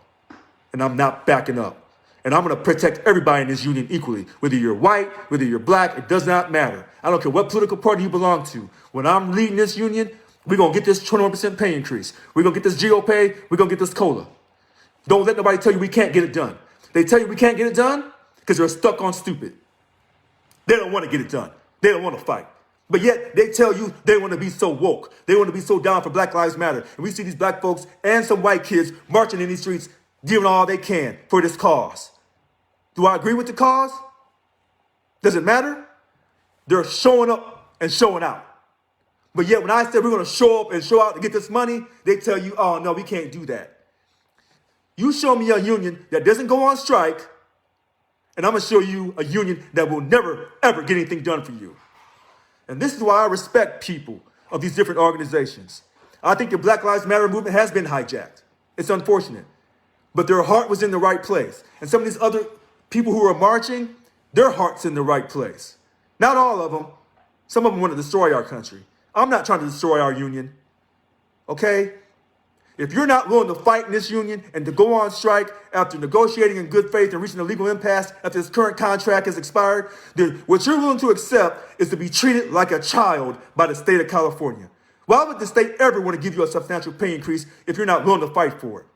and I'm not backing up. And I'm going to protect everybody in this union equally. Whether you're white, whether you're black, it does not matter. I don't care what political party you belong to. When I'm leading this union, we're going to get this 21% pay increase. We're going to get this GOP. We're going to get this COLA. Don't let nobody tell you we can't get it done. They tell you we can't get it done because they're stuck on stupid. They don't want to get it done. They don't want to fight. But yet they tell you they want to be so woke. They want to be so down for Black Lives Matter. And we see these black folks and some white kids marching in these streets, giving all they can for this cause. Do I agree with the cause? Does it matter? They're showing up and showing out. But yet when I said we're going to show up and show out to get this money, they tell you, oh, no, we can't do that. You show me a union that doesn't go on strike, and I'm going to show you a union that will never, ever get anything done for you. And this is why I respect people of these different organizations. I think the Black Lives Matter movement has been hijacked. It's unfortunate. But their heart was in the right place. And some of these other people who are marching, their heart's in the right place. Not all of them. Some of them want to destroy our country. I'm not trying to destroy our union. Okay? If you're not willing to fight in this union and to go on strike after negotiating in good faith and reaching a legal impasse after this current contract has expired, then what you're willing to accept is to be treated like a child by the state of California. Why would the state ever want to give you a substantial pay increase if you're not willing to fight for it?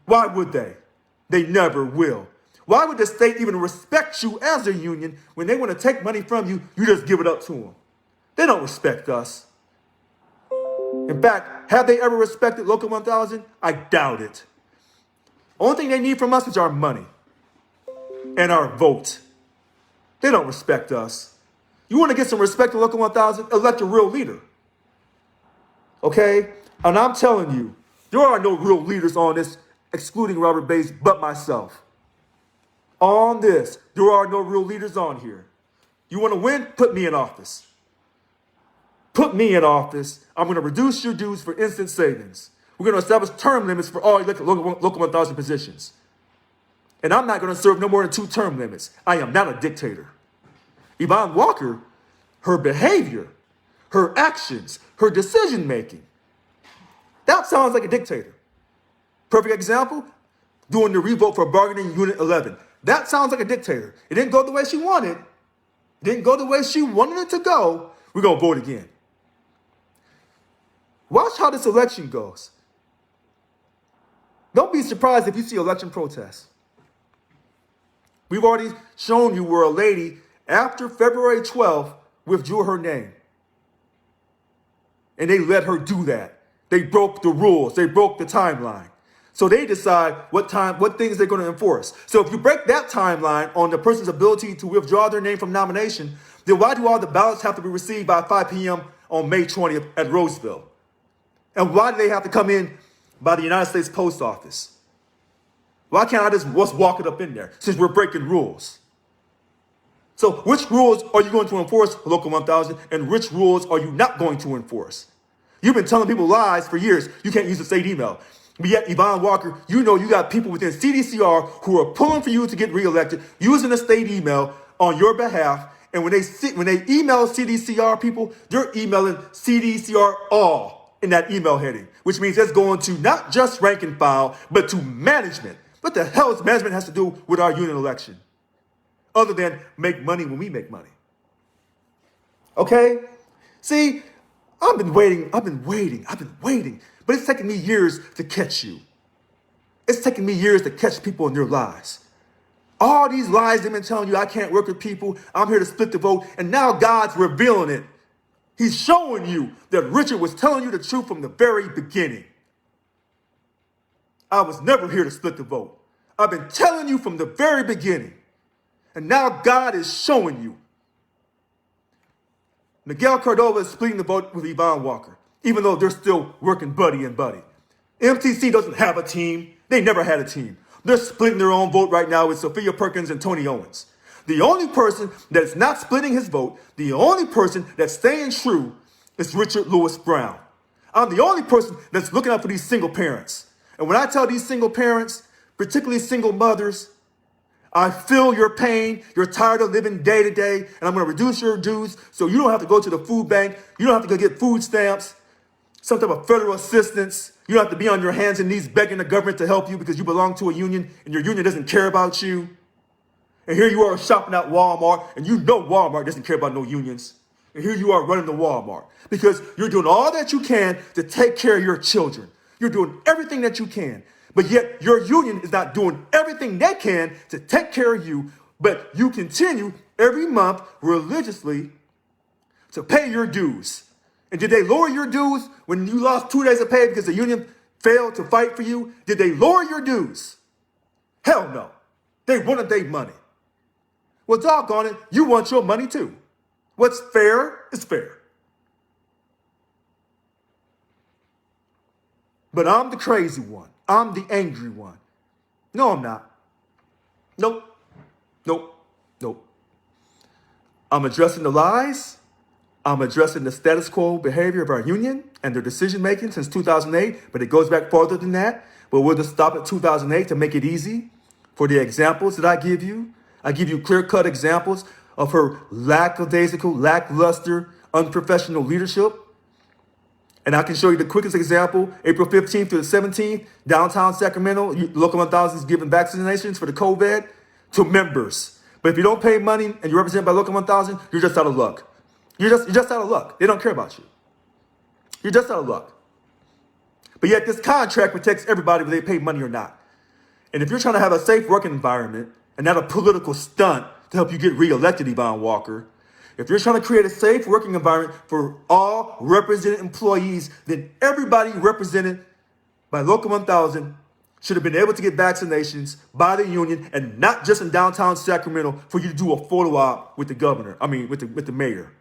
Why would they? They never will. Why would the state even respect you as a union when they want to take money from you, you just give it up to them? They don't respect us. In fact, have they ever respected Local 1000? I doubt it. Only thing they need from us is our money and our vote. They don't respect us. You want to get some respect to Local 1000? Elect a real leader. Okay? And I'm telling you, there are no real leaders on this, excluding Robert Bayze, but myself. On this, there are no real leaders on here. You want to win? Put me in office. Put me in office. I'm going to reduce your dues for instant savings. We're going to establish term limits for all elected local 1,000 positions. And I'm not going to serve no more than 2 term limits. I am not a dictator. Yvonne Walker, her behavior, her actions, her decision making, that sounds like a dictator. Perfect example, doing the revote for bargaining unit 11. That sounds like a dictator. It didn't go the way she wanted. It didn't go the way she wanted it to go. We're going to vote again. Watch how this election goes. Don't be surprised if you see election protests. We've already shown you where a lady, after February 12th, withdrew her name. And they let her do that. They broke the rules. They broke the timeline. So they decide what things they're going to enforce. So if you break that timeline on the person's ability to withdraw their name from nomination, then why do all the ballots have to be received by 5 p.m. on May 20th at Roseville? And why do they have to come in by the United States Post Office? Why can't I just walk it up in there since we're breaking rules? So which rules are you going to enforce, Local 1000, and which rules are you not going to enforce? You've been telling people lies for years. You can't use the state email. But yet, Yvonne Walker, you know you got people within CDCR who are pulling for you to get reelected, using the state email on your behalf. And when they email CDCR people, they're emailing CDCR all in that email heading, which means it's going to not just rank and file, but to management. What the hell does management has to do with our union election? Other than make money when we make money. Okay? See, I've been waiting. But it's taken me years to catch you. It's taken me years to catch people in their lies. All these lies they've been telling you, I can't work with people, I'm here to split the vote, and now God's revealing it. He's showing you that Richard was telling you the truth from the very beginning. I was never here to split the vote. I've been telling you from the very beginning. And now God is showing you. Miguel Cordova is splitting the vote with Yvonne Walker, even though they're still working buddy and buddy. MTC doesn't have a team. They never had a team. They're splitting their own vote right now with Sophia Perkins and Tony Owens. The only person that's not splitting his vote, the only person that's staying true is Richard Lewis Brown. I'm the only person that's looking out for these single parents. And when I tell these single parents, particularly single mothers, I feel your pain. You're tired of living day to day, and I'm going to reduce your dues so you don't have to go to the food bank. You don't have to go get food stamps, some type of federal assistance. You don't have to be on your hands and knees begging the government to help you because you belong to a union and your union doesn't care about you. And here you are shopping at Walmart, and you know Walmart doesn't care about no unions. And here you are running the Walmart because you're doing all that you can to take care of your children. You're doing everything that you can. But yet your union is not doing everything they can to take care of you, but you continue every month religiously to pay your dues. And did they lower your dues when you lost 2 days of pay because the union failed to fight for you? Did they lower your dues? Hell no. They wanted their money. Well, doggone it, you want your money too. What's fair is fair. But I'm the crazy one. I'm the angry one. No, I'm not. Nope. I'm addressing the lies. I'm addressing the status quo behavior of our union and their decision making since 2008, but it goes back farther than that. But we'll just stop at 2008 to make it easy for the examples that I give you. I give you clear-cut examples of her lackadaisical, lackluster, unprofessional leadership. And I can show you the quickest example, April 15th to the 17th, downtown Sacramento, Local 1000 is giving vaccinations for the COVID to members. But if you don't pay money and you're represented by Local 1000, you're just out of luck. You're just out of luck. They don't care about you. You're just out of luck. But yet this contract protects everybody whether they pay money or not. And if you're trying to have a safe working environment and not a political stunt to help you get reelected, Yvonne Walker, if you're trying to create a safe working environment for all represented employees, then everybody represented by Local 1000 should have been able to get vaccinations by the union and not just in downtown Sacramento for you to do a photo op with the governor, with the mayor.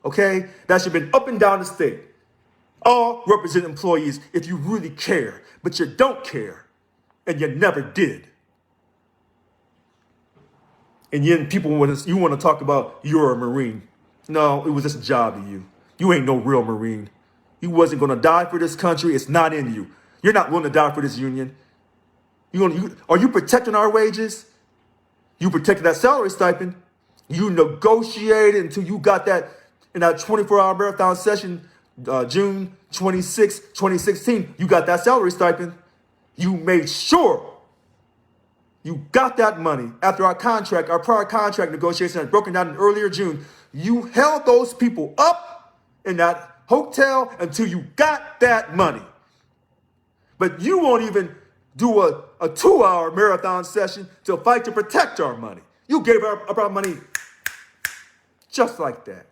Okay? That should have been up and down the state. All represent employees if you really care, but you don't care, and you never did. And then you want to talk about you're a Marine. No, it was just a job to you. You ain't no real Marine. You wasn't going to die for this country. It's not in you. You're not willing to die for this union. Are you protecting our wages? You protected that salary stipend. You negotiated until you got that in that 24-hour marathon session, June 26, 2016. You got that salary stipend. You made sure you got that money after our prior contract negotiation had broken down in earlier June. You held those people up in that hotel until you got that money. But you won't even do a 2-hour marathon session to fight to protect our money. You gave up our money just like that.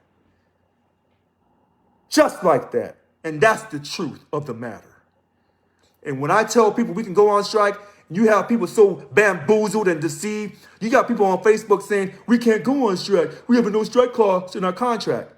Just like that. And that's the truth of the matter. And when I tell people we can go on strike, you have people so bamboozled and deceived. You got people on Facebook saying, we can't go on strike. We have a no strike clause in our contract.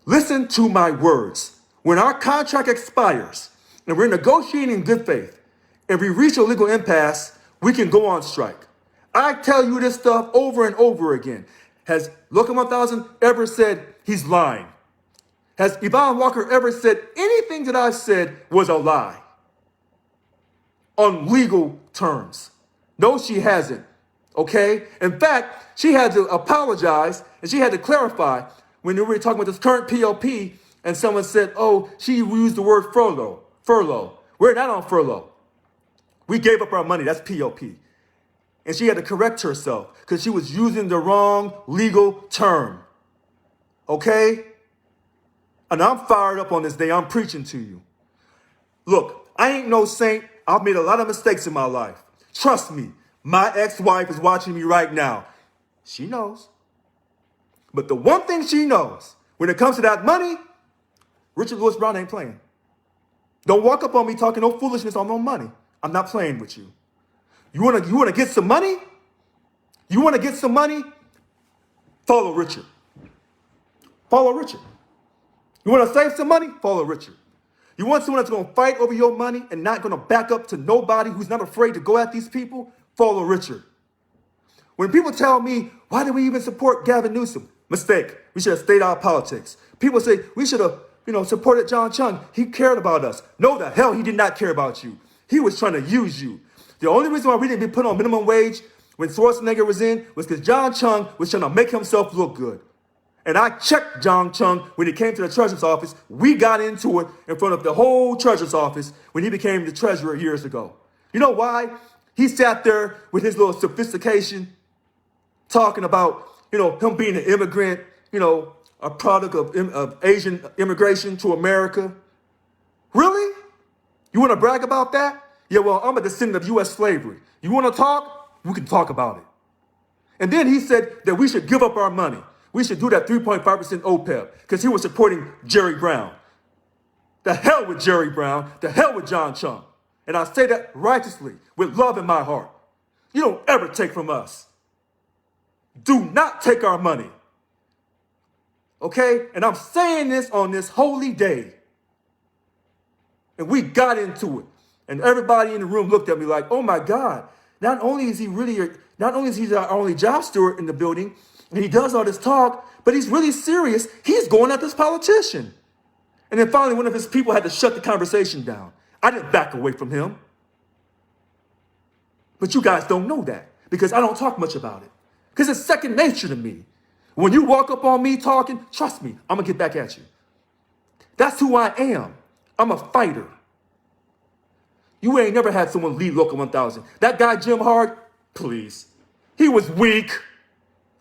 Listen to my words. When our contract expires and we're negotiating in good faith and we reach a legal impasse, we can go on strike. I tell you this stuff over and over again. Has Local 1000 ever said he's lying? Has Yvonne Walker ever said anything that I've said was a lie? On legal terms. No, she hasn't. Okay? In fact, she had to apologize and she had to clarify when we were talking about this current PLP and someone said, oh, she used the word furlough. Furlough. We're not on furlough. We gave up our money. That's PLP. And she had to correct herself because she was using the wrong legal term. Okay? And I'm fired up on this day. I'm preaching to you. Look, I ain't no saint. I've made a lot of mistakes in my life. Trust me, my ex-wife is watching me right now. She knows. But the one thing she knows, when it comes to that money, Richard Lewis Brown ain't playing. Don't walk up on me talking no foolishness on no money. I'm not playing with you. You wanna get some money? You wanna get some money? Follow Richard. Follow Richard. You wanna save some money? Follow Richard. You want someone that's going to fight over your money and not going to back up to nobody, who's not afraid to go at these people? Follow Richard. When people tell me, why did we even support Gavin Newsom? Mistake. We should have stayed out of politics. People say, we should have, supported John Chung. He cared about us. No, the hell he did not care about you. He was trying to use you. The only reason why we didn't be put on minimum wage when Schwarzenegger was in was because John Chung was trying to make himself look good. And I checked John Chung when he came to the treasurer's office. We got into it in front of the whole treasurer's office when he became the treasurer years ago. You know why? He sat there with his little sophistication, talking about, him being an immigrant, a product of Asian immigration to America. Really? You want to brag about that? Yeah, well, I'm a descendant of U.S. slavery. You want to talk? We can talk about it. And then he said that we should give up our money. We should do that 3.5% OPEB because he was supporting Jerry Brown. The hell with Jerry Brown. The hell with John Chung. And I say that righteously, with love in my heart. You don't ever take from us. Do not take our money. Okay? And I'm saying this on this holy day. And we got into it. And everybody in the room looked at me like, oh my God, not only is he our only job steward in the building, and he does all this talk, but he's really serious. He's going at this politician. And then finally, one of his people had to shut the conversation down. I didn't back away from him. But you guys don't know that because I don't talk much about it. Because it's second nature to me. When you walk up on me talking, trust me, I'm going to get back at you. That's who I am. I'm a fighter. You ain't never had someone lead Local 1000. That guy, Jim Hart, please. He was weak.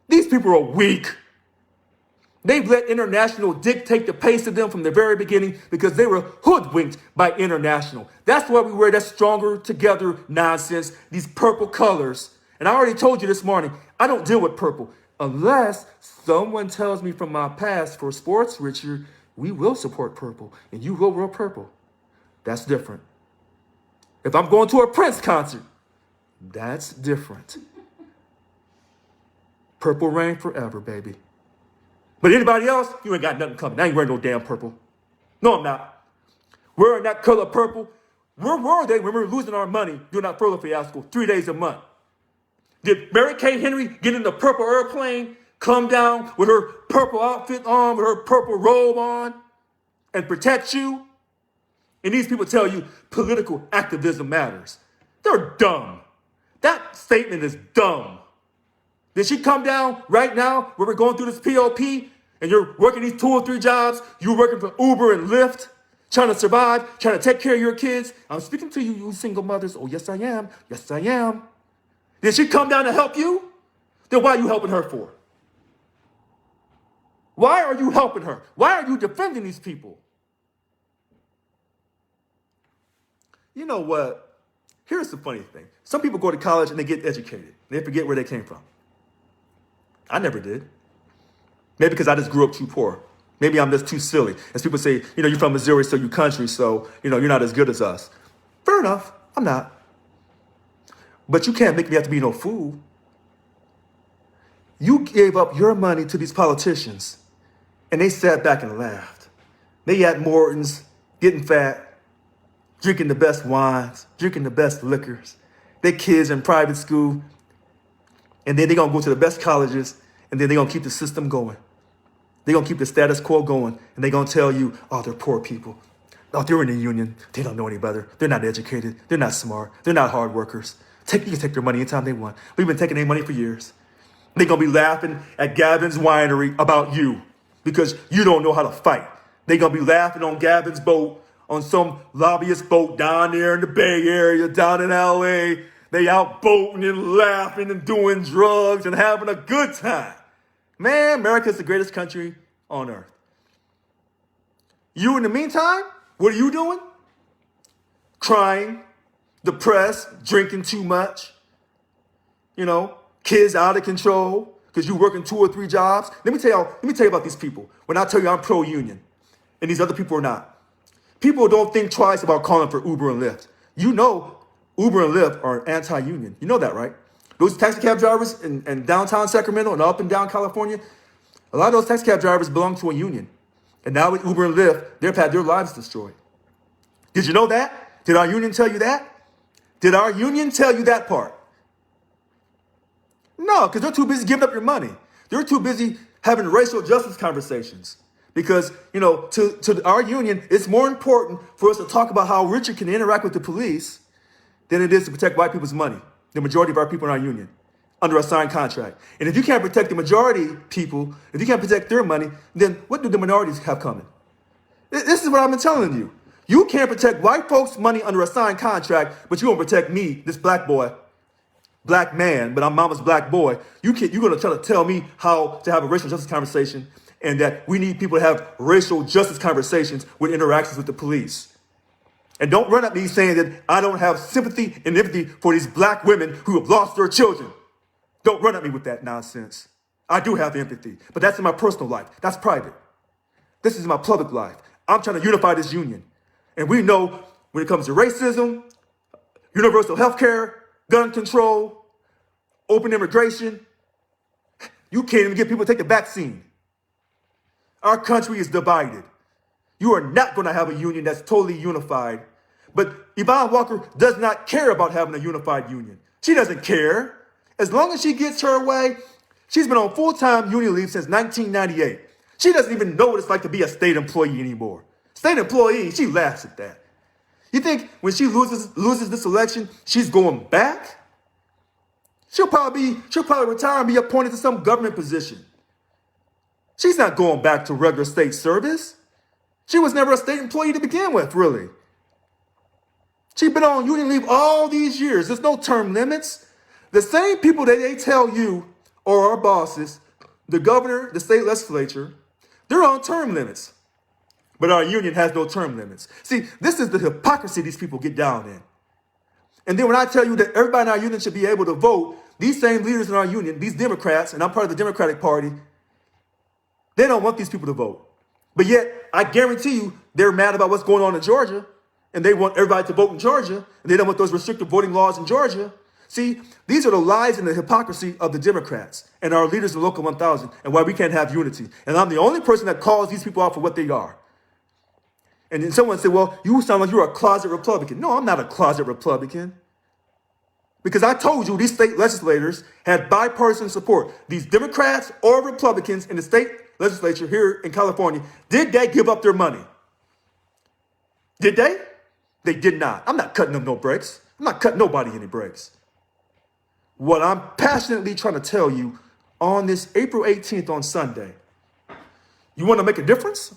These people are weak. They've let International dictate the pace of them from the very beginning because they were hoodwinked by International. That's why we wear that stronger together nonsense, these purple colors. And I already told you this morning, I don't deal with purple. Unless someone tells me from my past for sports, Richard, we will support purple and you will wear purple. That's different. If I'm going to a Prince concert, that's different. Purple rain forever, baby. But anybody else, you ain't got nothing coming. I ain't wearing no damn purple. No, I'm not. Wearing that color purple. Where were they when we were losing our money during that furlough fiasco 3 days a month? Did Mary Kay Henry get in the purple airplane, come down with her purple outfit on, with her purple robe on, and protect you? And these people tell you political activism matters. They're dumb. That statement is dumb. Did she come down right now where we're going through this POP and you're working these 2 or 3 jobs, you're working for Uber and Lyft, trying to survive, trying to take care of your kids? I'm speaking to you, you single mothers. Oh, yes, I am. Yes, I am. Did she come down to help you? Then why are you helping her for? Why are you helping her? Why are you defending these people? You know what? Here's the funny thing. Some people go to college and they get educated. They forget where they came from. I never did. Maybe because I just grew up too poor. Maybe I'm just too silly. As people say, you're from Missouri, so you country, so, you're not as good as us. Fair enough. I'm not. But you can't make me have to be no fool. You gave up your money to these politicians, and they sat back and laughed. They at Morton's, getting fat, drinking the best wines, drinking the best liquors. Their kids in private school, and then they're going to go to the best colleges, and then they're going to keep the system going. They're going to keep the status quo going, and they're going to tell you, oh, they're poor people. Oh, they're in the union. They don't know any better. They're not educated. They're not smart. They're not hard workers. You can take their money anytime they want. We've been taking their money for years. They're going to be laughing at Gavin's winery about you because you don't know how to fight. They're going to be laughing on Gavin's boat, on some lobbyist boat down there in the Bay Area, down in L.A., they out boating and laughing and doing drugs and having a good time. Man, America's the greatest country on earth. You, in the meantime, what are you doing? Crying, depressed, drinking too much. Kids out of control because you're working 2 or 3 jobs. Let me tell you about these people. When I tell you I'm pro-union and these other people are not. People don't think twice about calling for Uber and Lyft. Uber and Lyft are anti-union. You know that, right? Those taxi cab drivers in downtown Sacramento and up and down California, a lot of those taxi cab drivers belong to a union. And now with Uber and Lyft, they've had their lives destroyed. Did you know that? Did our union tell you that? Did our union tell you that part? No, because they're too busy giving up your money. They're too busy having racial justice conversations. Because, to our union, it's more important for us to talk about how Richard can interact with the police than it is to protect white people's money, the majority of our people in our union, under a signed contract. And if you can't protect the majority people, if you can't protect their money, then what do the minorities have coming? This is what I've been telling you. You can't protect white folks' money under a signed contract, but you won't protect me, this black boy, black man, but I'm mama's black boy. You're going to try to tell me how to have a racial justice conversation and that we need people to have racial justice conversations with interactions with the police. And don't run at me saying that I don't have sympathy and empathy for these black women who have lost their children. Don't run at me with that nonsense. I do have empathy, but that's in my personal life. That's private. This is my public life. I'm trying to unify this union. And we know when it comes to racism, universal health care, gun control, open immigration, you can't even get people to take the vaccine. Our country is divided. You are not going to have a union that's totally unified. But Yvonne Walker does not care about having a unified union. She doesn't care. As long as she gets her way, she's been on full-time union leave since 1998. She doesn't even know what it's like to be a state employee anymore. State employee, she laughs at that. You think when she loses this election, she's going back? She'll probably retire and be appointed to some government position. She's not going back to regular state service. She was never a state employee to begin with, really. She's been on union leave all these years. There's no term limits. The same people that they tell you are our bosses, the governor, the state legislature, they're on term limits. But our union has no term limits. See, this is the hypocrisy these people get down in. And then when I tell you that everybody in our union should be able to vote, these same leaders in our union, these Democrats, and I'm part of the Democratic Party, they don't want these people to vote. But yet, I guarantee you, they're mad about what's going on in Georgia, and they want everybody to vote in Georgia, and they don't want those restrictive voting laws in Georgia. See, these are the lies and the hypocrisy of the Democrats and our leaders in Local 1000 and why we can't have unity. And I'm the only person that calls these people out for what they are. And then someone said, well, you sound like you're a closet Republican. No, I'm not a closet Republican. Because I told you these state legislators had bipartisan support. These Democrats or Republicans in the state legislature here in California, did they give up their money? Did they? They did not. I'm not cutting them no breaks. I'm not cutting nobody any breaks. What I'm passionately trying to tell you on this April 18th on Sunday, you want to make a difference?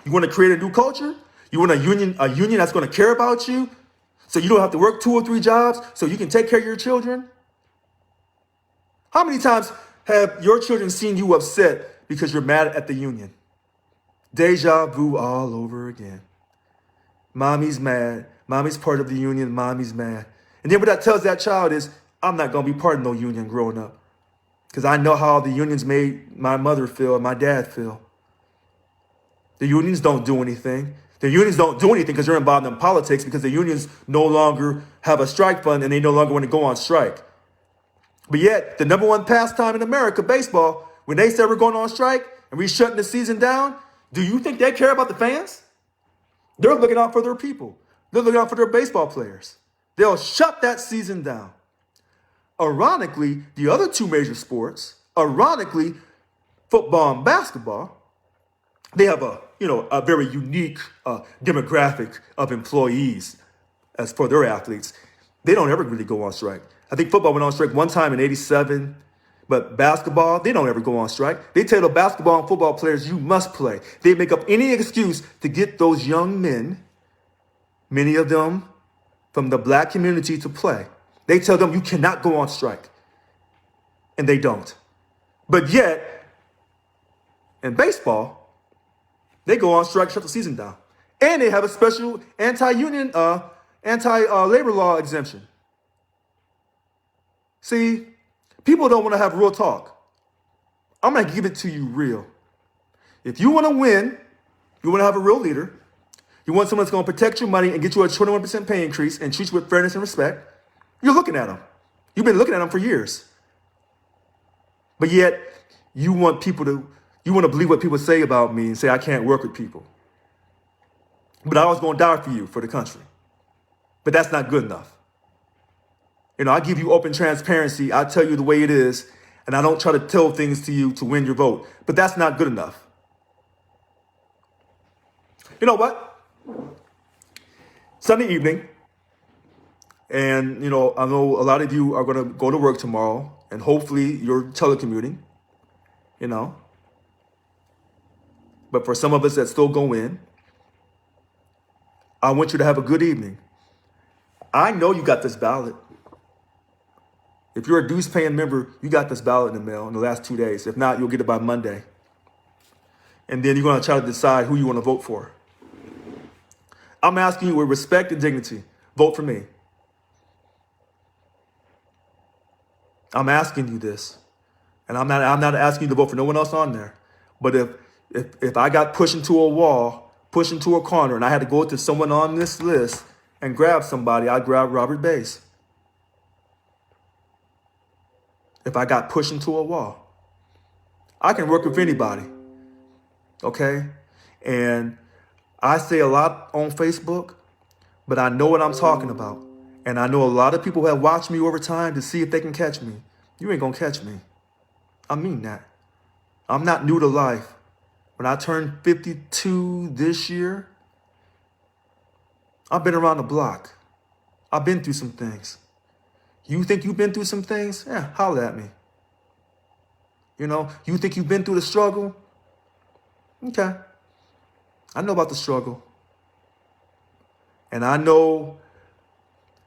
You want to create a new culture? You want a union that's going to care about you so you don't have to work 2 or 3 jobs so you can take care of your children? How many times have your children seen you upset because you're mad at the union? Deja vu all over again. Mommy's mad. Mommy's part of the union. Mommy's mad. And then what that tells that child is, I'm not going to be part of no union growing up. Because I know how the unions made my mother feel and my dad feel. The unions don't do anything. The unions don't do anything because they're involved in politics, because the unions no longer have a strike fund and they no longer want to go on strike. But yet, the number one pastime in America, baseball, when they said we're going on strike and we're shutting the season down, do you think they care about the fans? They're looking out for their people. They're looking out for their baseball players. They'll shut that season down. Ironically, the other 2 major sports, football and basketball, they have a very unique demographic of employees as for their athletes. They don't ever really go on strike. I think football went on strike one time in '87, but basketball, they don't ever go on strike. They tell the basketball and football players, you must play. They make up any excuse to get those young men, many of them from the black community, to play. They tell them you cannot go on strike. And they don't. But yet, in baseball, they go on strike, shut the season down. And they have a special anti-union, anti-labor law exemption. See, people don't want to have real talk. I'm going to give it to you real. If you want to win, you want to have a real leader, you want someone that's going to protect your money and get you a 21% pay increase and treat you with fairness and respect, you're looking at them. You've been looking at them for years. But yet, you want to believe what people say about me and say I can't work with people. But I was going to die for you, for the country. But that's not good enough. I give you open transparency. I tell you the way it is. And I don't try to tell things to you to win your vote. But that's not good enough. You know what? Sunday evening. And, I know a lot of you are going to go to work tomorrow. And hopefully you're telecommuting. But for some of us that still go in, I want you to have a good evening. I know you got this ballot. If you're a dues-paying member, you got this ballot in the mail in the last 2 days. If not, you'll get it by Monday. And then you're going to try to decide who you want to vote for. I'm asking you with respect and dignity, vote for me. I'm asking you this. And I'm not asking you to vote for no one else on there. But if I got pushed into a wall, pushed into a corner, and I had to go to someone on this list and grab somebody, I'd grab Robert Bayze. If I got pushed into a wall, I can work with anybody. Okay? And I say a lot on Facebook, but I know what I'm talking about. And I know a lot of people have watched me over time to see if they can catch me. You ain't gonna catch me. I mean that. I'm not new to life. When I turned 52 this year, I've been around the block. I've been through some things. You think you've been through some things? Yeah, holler at me. You think you've been through the struggle? Okay. I know about the struggle. And I know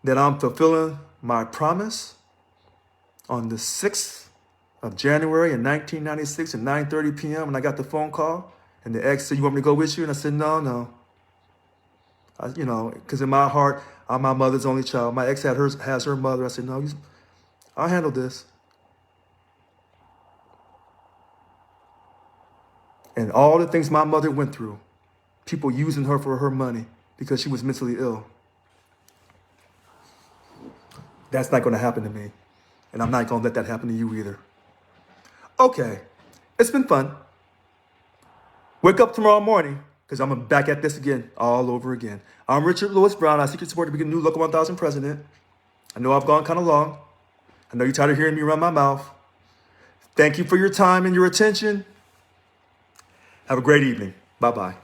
that I'm fulfilling my promise on the 6th of January in 1996 at 9:30 p.m. when I got the phone call and the ex said, you want me to go with you? And I said, no. Because in my heart, I'm my mother's only child. My ex has her mother. I said, no, I'll handle this. And all the things my mother went through, people using her for her money because she was mentally ill. That's not going to happen to me. And I'm not going to let that happen to you either. Okay, it's been fun. Wake up tomorrow morning. because I'm back at this again, all over again. I'm Richard Lewis Brown. I seek your support to be the new Local 1000 president. I know I've gone kind of long. I know you're tired of hearing me run my mouth. Thank you for your time and your attention. Have a great evening. Bye-bye.